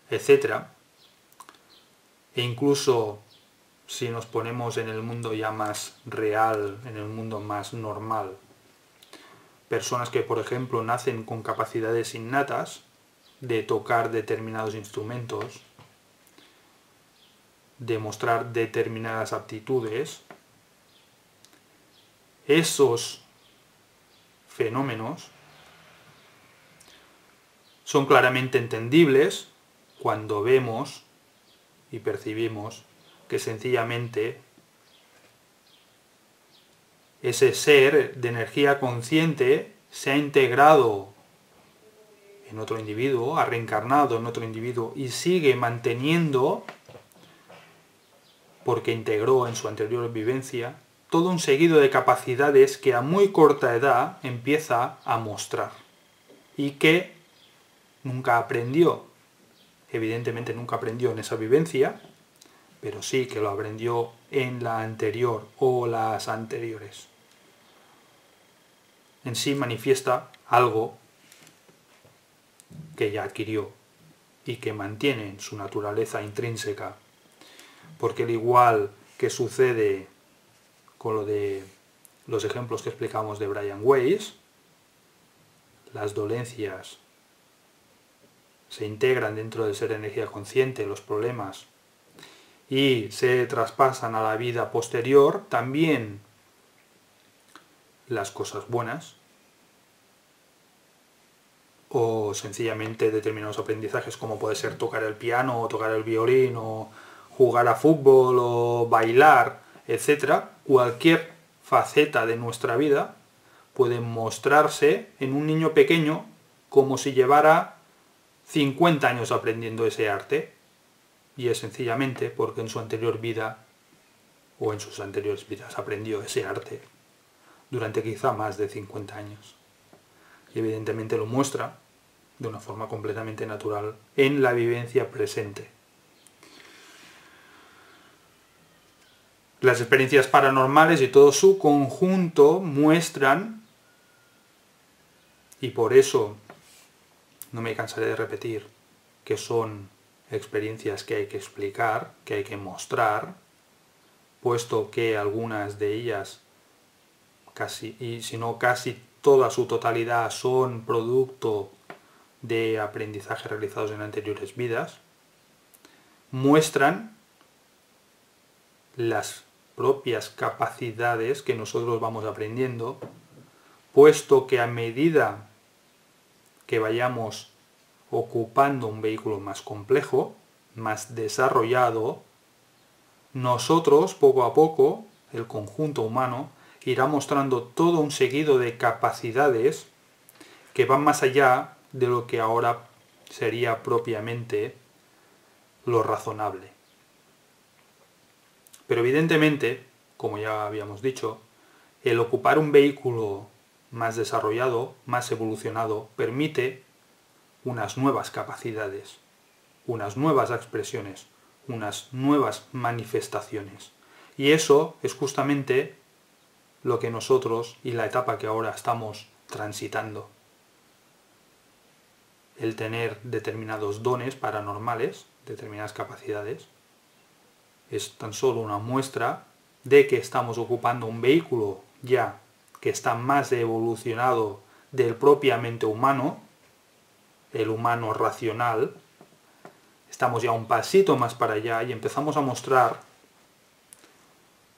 etc. E incluso si nos ponemos en el mundo ya más real, en el mundo más normal, personas que, por ejemplo, nacen con capacidades innatas de tocar determinados instrumentos, de mostrar determinadas aptitudes. Esos fenómenos son claramente entendibles cuando vemos y percibimos que sencillamente ese ser de energía consciente se ha integrado en otro individuo, ha reencarnado en otro individuo y sigue manteniendo, porque integró en su anterior vivencia, todo un seguido de capacidades que a muy corta edad empieza a mostrar y que nunca aprendió. Evidentemente nunca aprendió en esa vivencia, pero sí que lo aprendió en la anterior o las anteriores. En sí manifiesta algo que ya adquirió y que mantiene en su naturaleza intrínseca, porque al igual que sucede con lo de los ejemplos que explicamos de Brian Weiss, las dolencias se integran dentro del ser energía consciente, los problemas, y se traspasan a la vida posterior, también las cosas buenas, o sencillamente determinados aprendizajes como puede ser tocar el piano, o tocar el violín, o jugar a fútbol, o bailar, etc., cualquier faceta de nuestra vida puede mostrarse en un niño pequeño como si llevara 50 años aprendiendo ese arte, y es sencillamente porque en su anterior vida o en sus anteriores vidas aprendió ese arte durante quizá más de 50 años. Y evidentemente lo muestra de una forma completamente natural en la vivencia presente. Las experiencias paranormales y todo su conjunto muestran, y por eso no me cansaré de repetir, que son experiencias que hay que explicar, que hay que mostrar, puesto que algunas de ellas, casi, y si no casi toda su totalidad, son producto de aprendizaje realizados en anteriores vidas, muestran las propias capacidades que nosotros vamos aprendiendo, puesto que a medida que vayamos ocupando un vehículo más complejo, más desarrollado, nosotros poco a poco, el conjunto humano, irá mostrando todo un seguido de capacidades que van más allá de lo que ahora sería propiamente lo razonable. Pero evidentemente, como ya habíamos dicho, el ocupar un vehículo más desarrollado, más evolucionado, permite unas nuevas capacidades, unas nuevas expresiones, unas nuevas manifestaciones. Y eso es justamente lo que nosotros y la etapa que ahora estamos transitando. El tener determinados dones paranormales, determinadas capacidades, es tan solo una muestra de que estamos ocupando un vehículo ya que está más evolucionado del propiamente humano, el humano racional. Estamos ya un pasito más para allá y empezamos a mostrar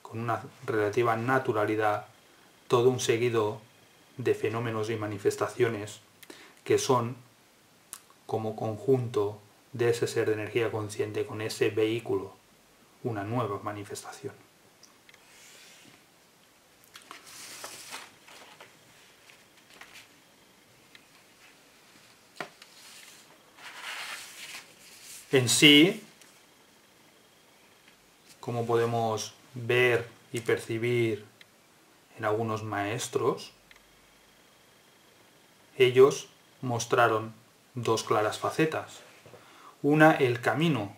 con una relativa naturalidad todo un seguido de fenómenos y manifestaciones que son como conjunto de ese ser de energía consciente con ese vehículo, una nueva manifestación. En sí, como podemos ver y percibir en algunos maestros, ellos mostraron dos claras facetas. Una, el camino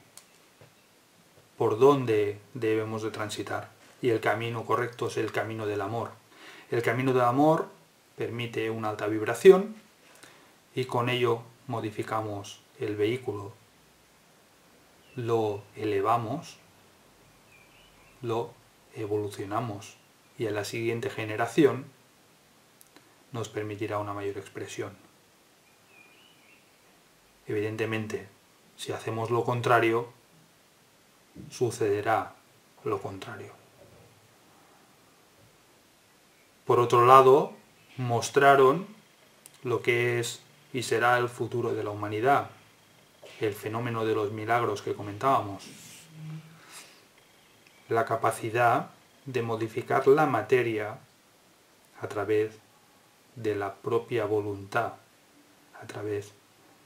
por donde debemos de transitar, y el camino correcto es el camino del amor. El camino del amor permite una alta vibración y con ello modificamos el vehículo, lo elevamos, lo evolucionamos y a la siguiente generación nos permitirá una mayor expresión. Evidentemente, si hacemos lo contrario, sucederá lo contrario. Por otro lado, mostraron lo que es y será el futuro de la humanidad, el fenómeno de los milagros que comentábamos, la capacidad de modificar la materia a través de la propia voluntad, a través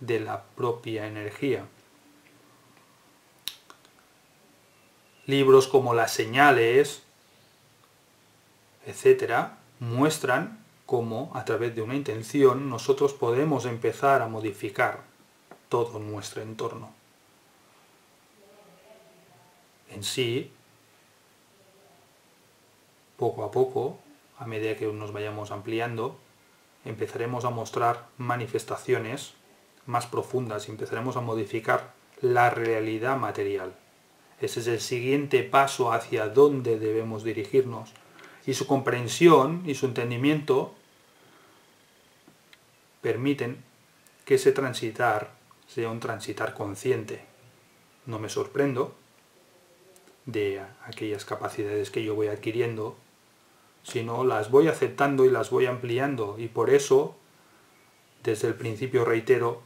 de la propia energía. Libros como Las Señales, etcétera, muestran cómo a través de una intención nosotros podemos empezar a modificar todo nuestro entorno. En sí, poco a poco, a medida que nos vayamos ampliando, empezaremos a mostrar manifestaciones más profundas y empezaremos a modificar la realidad material. Ese es el siguiente paso hacia donde debemos dirigirnos. Y su comprensión y su entendimiento permiten que ese transitar sea un transitar consciente. No me sorprendo de aquellas capacidades que yo voy adquiriendo, sino las voy aceptando y las voy ampliando. Y por eso, desde el principio reitero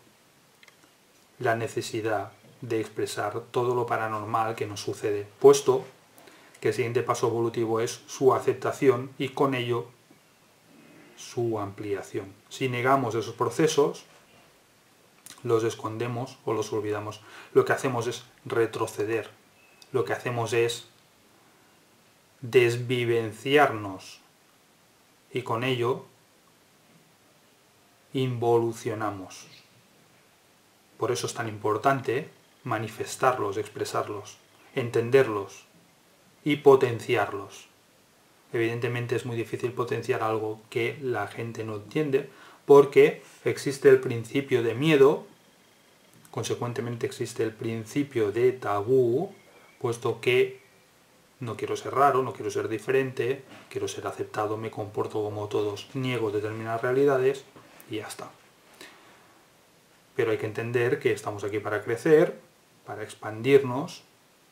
la necesidad de expresar todo lo paranormal que nos sucede, puesto que el siguiente paso evolutivo es su aceptación y con ello su ampliación. Si negamos esos procesos, los escondemos o los olvidamos, lo que hacemos es retroceder, lo que hacemos es desvivenciarnos y con ello involucionamos. Por eso es tan importante manifestarlos, expresarlos, entenderlos y potenciarlos. Evidentemente es muy difícil potenciar algo que la gente no entiende porque existe el principio de miedo, consecuentemente existe el principio de tabú, puesto que no quiero ser raro, no quiero ser diferente, quiero ser aceptado, me comporto como todos, niego determinadas realidades y ya está. Pero hay que entender que estamos aquí para crecer, para expandirnos,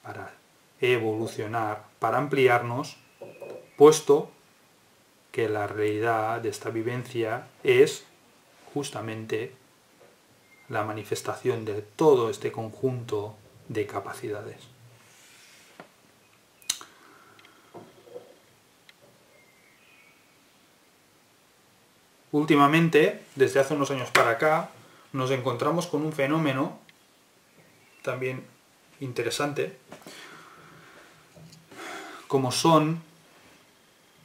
para evolucionar, para ampliarnos, puesto que la realidad de esta vivencia es justamente la manifestación de todo este conjunto de capacidades. Últimamente, desde hace unos años para acá, nos encontramos con un fenómeno también interesante, como son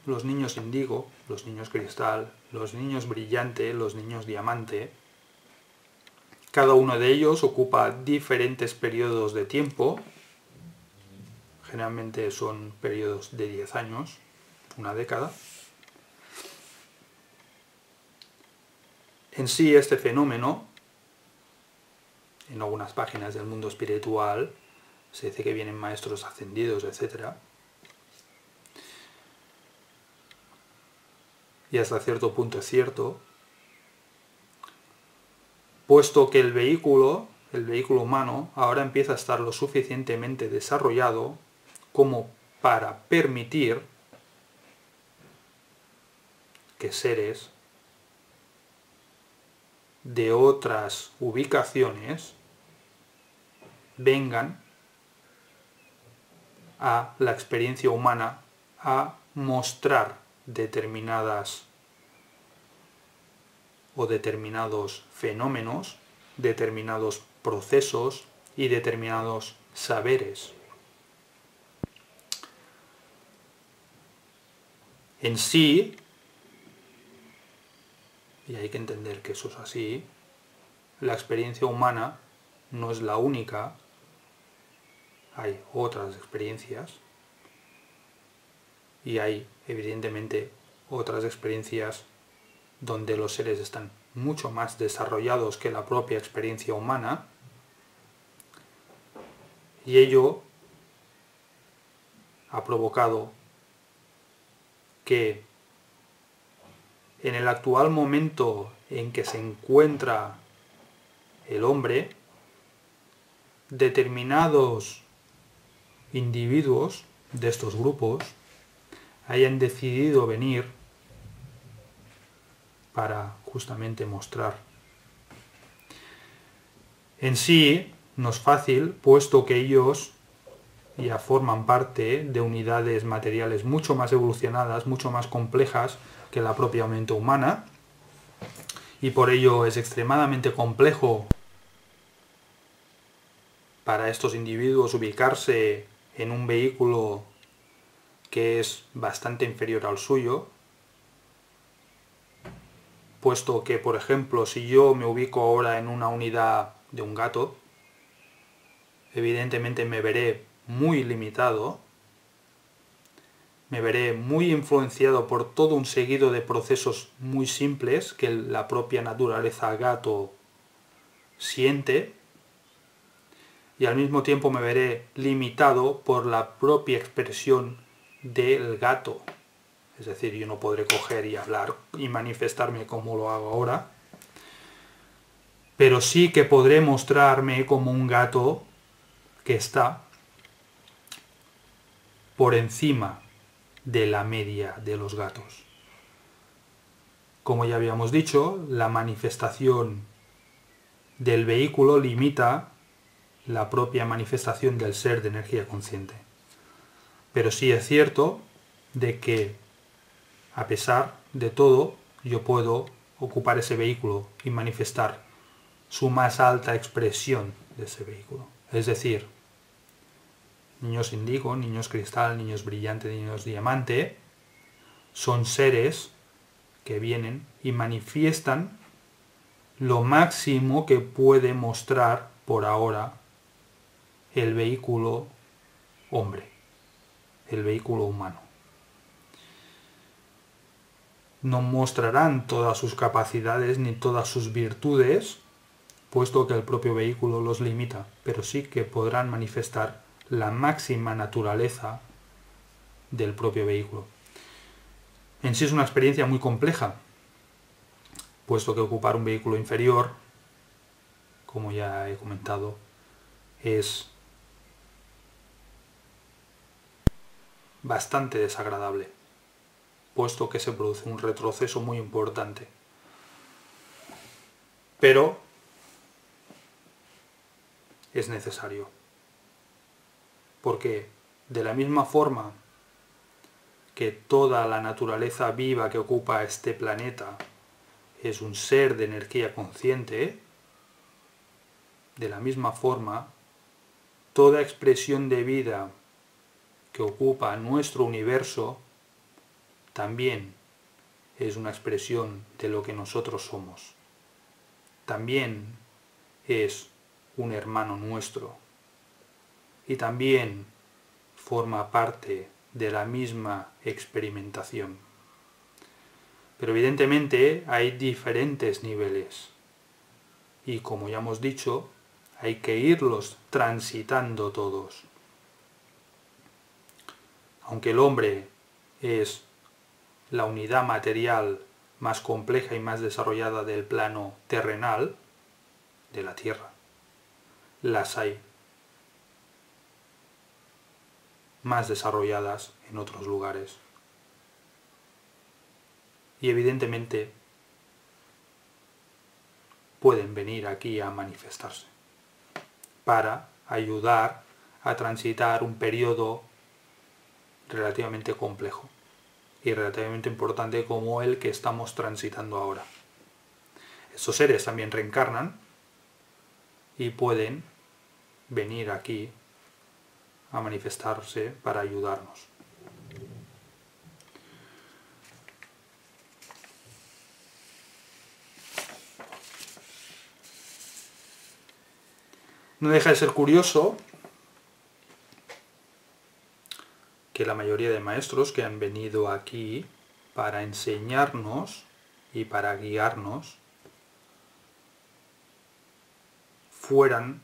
los niños índigo, los niños cristal, los niños brillante, los niños diamante. Cada uno de ellos ocupa diferentes periodos de tiempo, generalmente son periodos de 10 años, una década. En sí, este fenómeno, en algunas páginas del mundo espiritual, se dice que vienen maestros ascendidos, etc. Y hasta cierto punto es cierto, puesto que el vehículo humano, ahora empieza a estar lo suficientemente desarrollado como para permitir que seres de otras ubicaciones vengan a la experiencia humana a mostrar determinadas o determinados fenómenos, determinados procesos y determinados saberes. En sí, y hay que entender que eso es así, la experiencia humana no es la única, hay otras experiencias y hay evidentemente otras experiencias donde los seres están mucho más desarrollados que la propia experiencia humana y ello ha provocado que en el actual momento en que se encuentra el hombre, determinados individuos de estos grupos hayan decidido venir para justamente mostrar. En sí no es fácil, puesto que ellos ya forman parte de unidades materiales mucho más evolucionadas, mucho más complejas que la propia mente humana, y por ello es extremadamente complejo para estos individuos ubicarse en un vehículo que es bastante inferior al suyo, puesto que, por ejemplo, si yo me ubico ahora en una unidad de un gato, evidentemente me veré muy limitado, me veré muy influenciado por todo un seguido de procesos muy simples que la propia naturaleza gato siente, y al mismo tiempo me veré limitado por la propia expresión del gato. Es decir, yo no podré coger y hablar y manifestarme como lo hago ahora, pero sí que podré mostrarme como un gato que está por encima de la media de los gatos. Como ya habíamos dicho, la manifestación del vehículo limita la propia manifestación del ser de energía consciente. Pero sí es cierto de que, a pesar de todo, yo puedo ocupar ese vehículo y manifestar su más alta expresión de ese vehículo. Es decir, niños índigo, niños cristal, niños brillante, niños diamante, son seres que vienen y manifiestan lo máximo que puede mostrar por ahora el vehículo hombre, el vehículo humano. No mostrarán todas sus capacidades ni todas sus virtudes, puesto que el propio vehículo los limita, pero sí que podrán manifestar la máxima naturaleza del propio vehículo. En sí es una experiencia muy compleja, puesto que ocupar un vehículo inferior, como ya he comentado, es bastante desagradable, puesto que se produce un retroceso muy importante. Pero es necesario, porque de la misma forma que toda la naturaleza viva que ocupa este planeta es un ser de energía consciente, de la misma forma, toda expresión de vida que ocupa nuestro universo también es una expresión de lo que nosotros somos. También es un hermano nuestro y también forma parte de la misma experimentación. Pero evidentemente hay diferentes niveles y, como ya hemos dicho, hay que irlos transitando todos. Aunque el hombre es la unidad material más compleja y más desarrollada del plano terrenal, de la Tierra, las hay más desarrolladas en otros lugares. Y evidentemente pueden venir aquí a manifestarse para ayudar a transitar un periodo relativamente complejo y relativamente importante como el que estamos transitando ahora. Estos seres también reencarnan y pueden venir aquí a manifestarse para ayudarnos. No deja de ser curioso que la mayoría de maestros que han venido aquí para enseñarnos y para guiarnos fueran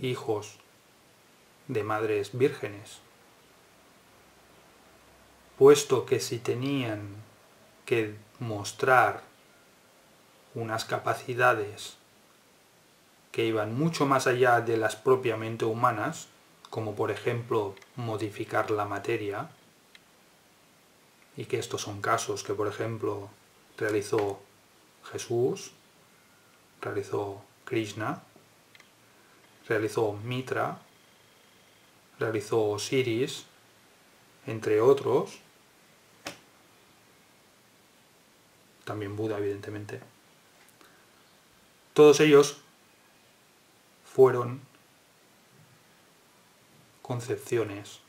hijos de madres vírgenes, puesto que si tenían que mostrar unas capacidades que iban mucho más allá de las propiamente humanas, como por ejemplo modificar la materia, y que estos son casos que por ejemplo realizó Jesús, realizó Krishna, realizó Mitra, realizó Osiris, entre otros, también Buda evidentemente. Todos ellos fueron concepciones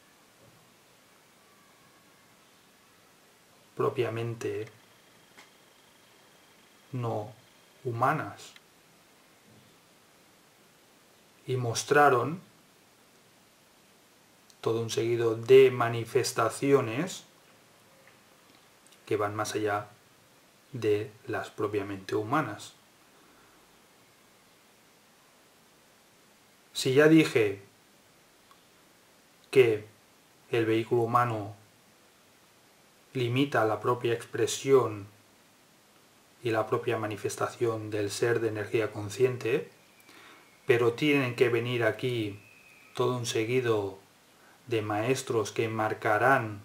propiamente no humanas y mostraron todo un seguido de manifestaciones que van más allá de las propiamente humanas. Si ya dije que el vehículo humano limita la propia expresión y la propia manifestación del ser de energía consciente, pero tienen que venir aquí todo un seguido de maestros que marcarán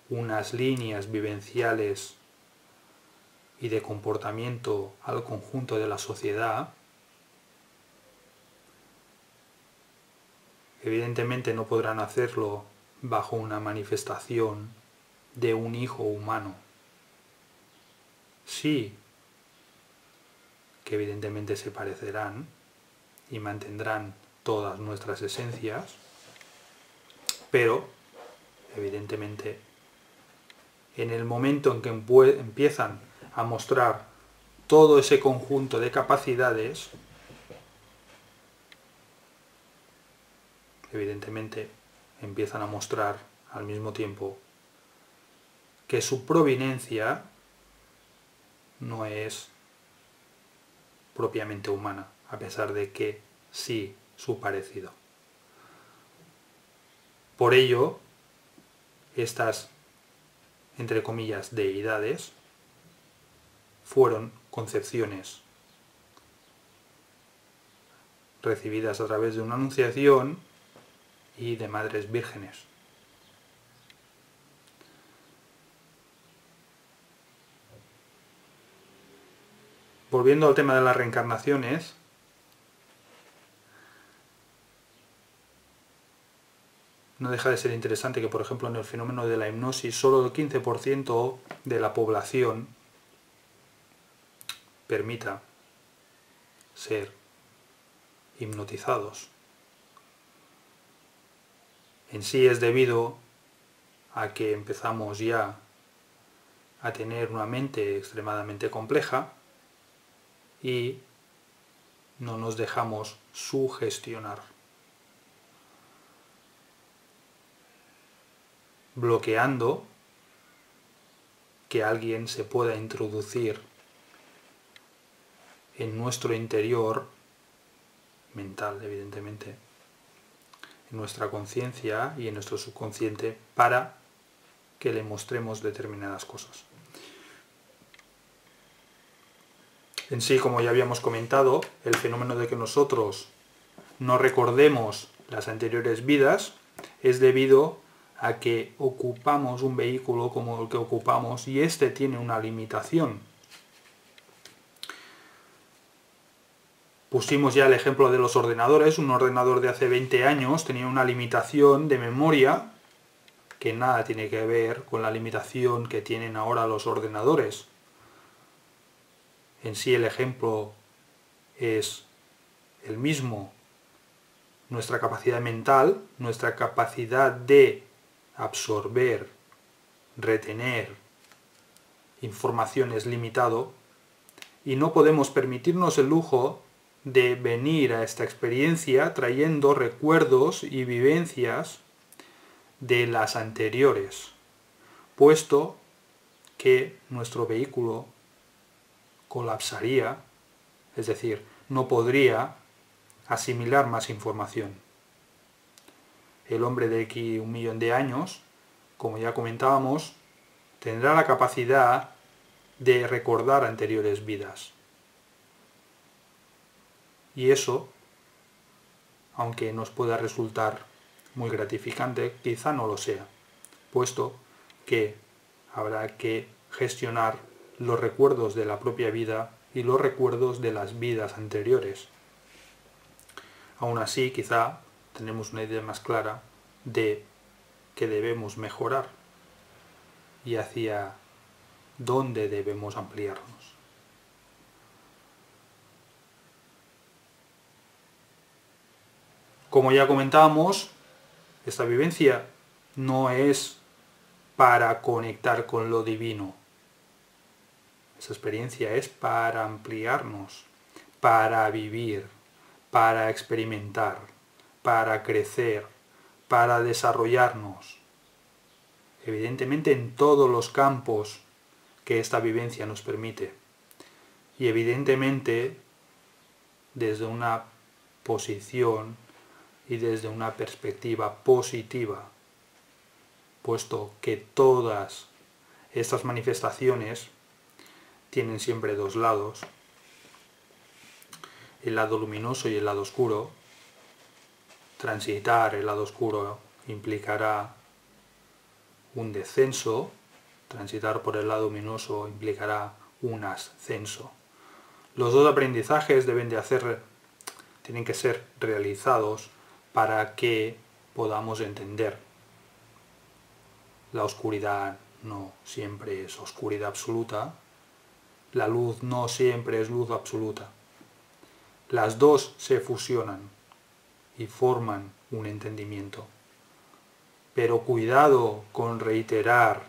unas líneas vivenciales y de comportamiento al conjunto de la sociedad, Evidentemente no podrán hacerlo bajo una manifestación de un hijo humano. Sí, que evidentemente se parecerán y mantendrán todas nuestras esencias, pero evidentemente en el momento en que empiezan a mostrar todo ese conjunto de capacidades, evidentemente empiezan a mostrar al mismo tiempo que su proveniencia no es propiamente humana, a pesar de que sí su parecido. Por ello, estas, entre comillas, deidades fueron concepciones recibidas a través de una anunciación y de madres vírgenes. Volviendo al tema de las reencarnaciones, no deja de ser interesante que, por ejemplo, en el fenómeno de la hipnosis, solo el 15% de la población permita ser hipnotizados. En sí es debido a que empezamos ya a tener una mente extremadamente compleja y no nos dejamos sugestionar, bloqueando que alguien se pueda introducir en nuestro interior mental, evidentemente, en nuestra conciencia y en nuestro subconsciente para que le mostremos determinadas cosas. En sí, como ya habíamos comentado, el fenómeno de que nosotros no recordemos las anteriores vidas es debido a que ocupamos un vehículo como el que ocupamos y este tiene una limitación. Pusimos ya el ejemplo de los ordenadores. Un ordenador de hace 20 años tenía una limitación de memoria que nada tiene que ver con la limitación que tienen ahora los ordenadores. En sí el ejemplo es el mismo. Nuestra capacidad mental, nuestra capacidad de absorber, retener información es limitado y no podemos permitirnos el lujo de venir a esta experiencia trayendo recuerdos y vivencias de las anteriores, puesto que nuestro vehículo colapsaría, es decir, no podría asimilar más información. El hombre de aquí 1 millón de años, como ya comentábamos, tendrá la capacidad de recordar anteriores vidas. Y eso, aunque nos pueda resultar muy gratificante, quizá no lo sea, puesto que habrá que gestionar los recuerdos de la propia vida y los recuerdos de las vidas anteriores. Aún así, quizá tenemos una idea más clara de que debemos mejorar y hacia dónde debemos ampliarnos. Como ya comentábamos, esta vivencia no es para conectar con lo divino. Esa experiencia es para ampliarnos, para vivir, para experimentar, para crecer, para desarrollarnos. Evidentemente en todos los campos que esta vivencia nos permite. Y evidentemente desde una posición y desde una perspectiva positiva, puesto que todas estas manifestaciones tienen siempre dos lados, el lado luminoso y el lado oscuro. Transitar el lado oscuro implicará un descenso, transitar por el lado luminoso implicará un ascenso. Los dos aprendizajes tienen que ser realizados para que podamos entender. La oscuridad no siempre es oscuridad absoluta, la luz no siempre es luz absoluta. Las dos se fusionan y forman un entendimiento. Pero cuidado con reiterar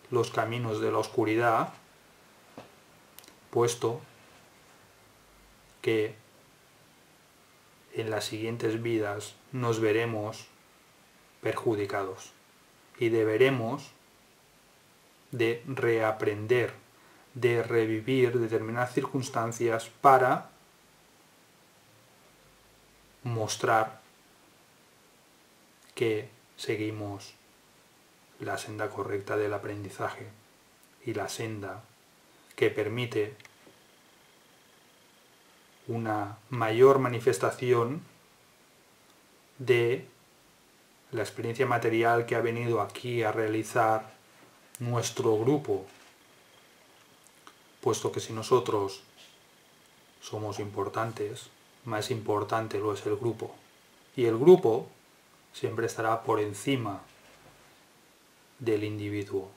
los caminos de la oscuridad, puesto que en las siguientes vidas nos veremos perjudicados y deberemos de reaprender, de revivir determinadas circunstancias para mostrar que seguimos la senda correcta del aprendizaje y la senda que permite una mayor manifestación de la experiencia material que ha venido aquí a realizar nuestro grupo, puesto que si nosotros somos importantes, más importante lo es el grupo, y el grupo siempre estará por encima del individuo.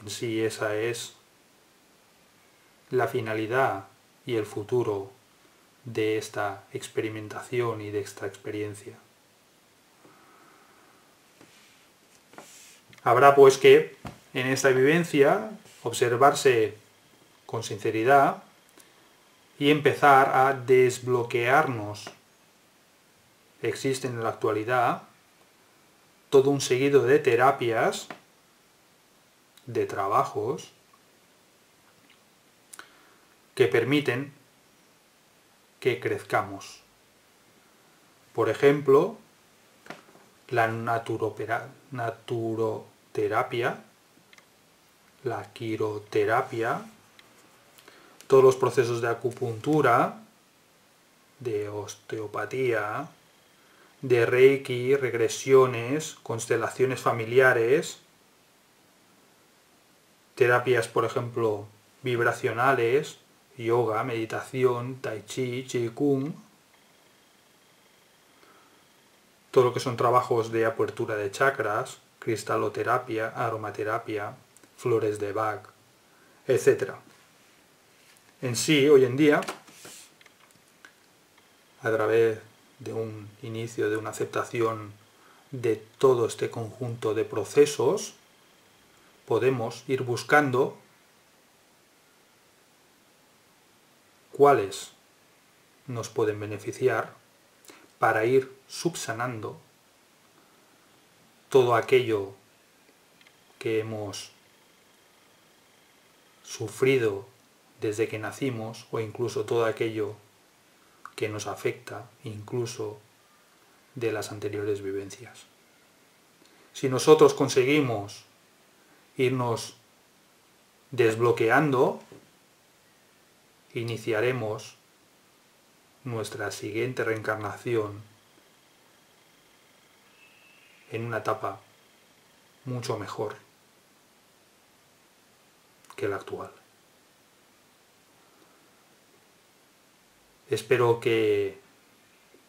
En sí esa es la finalidad y el futuro de esta experimentación y de esta experiencia. Habrá pues que en esta vivencia observarse con sinceridad y empezar a desbloquearnos. Existen en la actualidad todo un seguido de terapias, de trabajos, que permiten que crezcamos. Por ejemplo, la naturoterapia, la quiroterapia, todos los procesos de acupuntura, de osteopatía, de reiki, regresiones, constelaciones familiares, terapias, por ejemplo, vibracionales, yoga, meditación, tai chi, qigong, todo lo que son trabajos de apertura de chakras, cristaloterapia, aromaterapia, flores de Bach, etc. En sí, hoy en día, a través de un inicio, de una aceptación de todo este conjunto de procesos, podemos ir buscando cuáles nos pueden beneficiar para ir subsanando todo aquello que hemos sufrido desde que nacimos o incluso todo aquello que nos afecta incluso de las anteriores vivencias. Si nosotros conseguimos irnos desbloqueando, iniciaremos nuestra siguiente reencarnación en una etapa mucho mejor que la actual. Espero que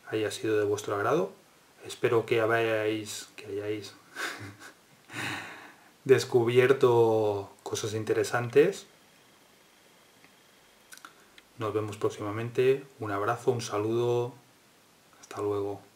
haya sido de vuestro agrado, espero que hayáis descubierto cosas interesantes. Nos vemos próximamente. Un abrazo, un saludo. Hasta luego.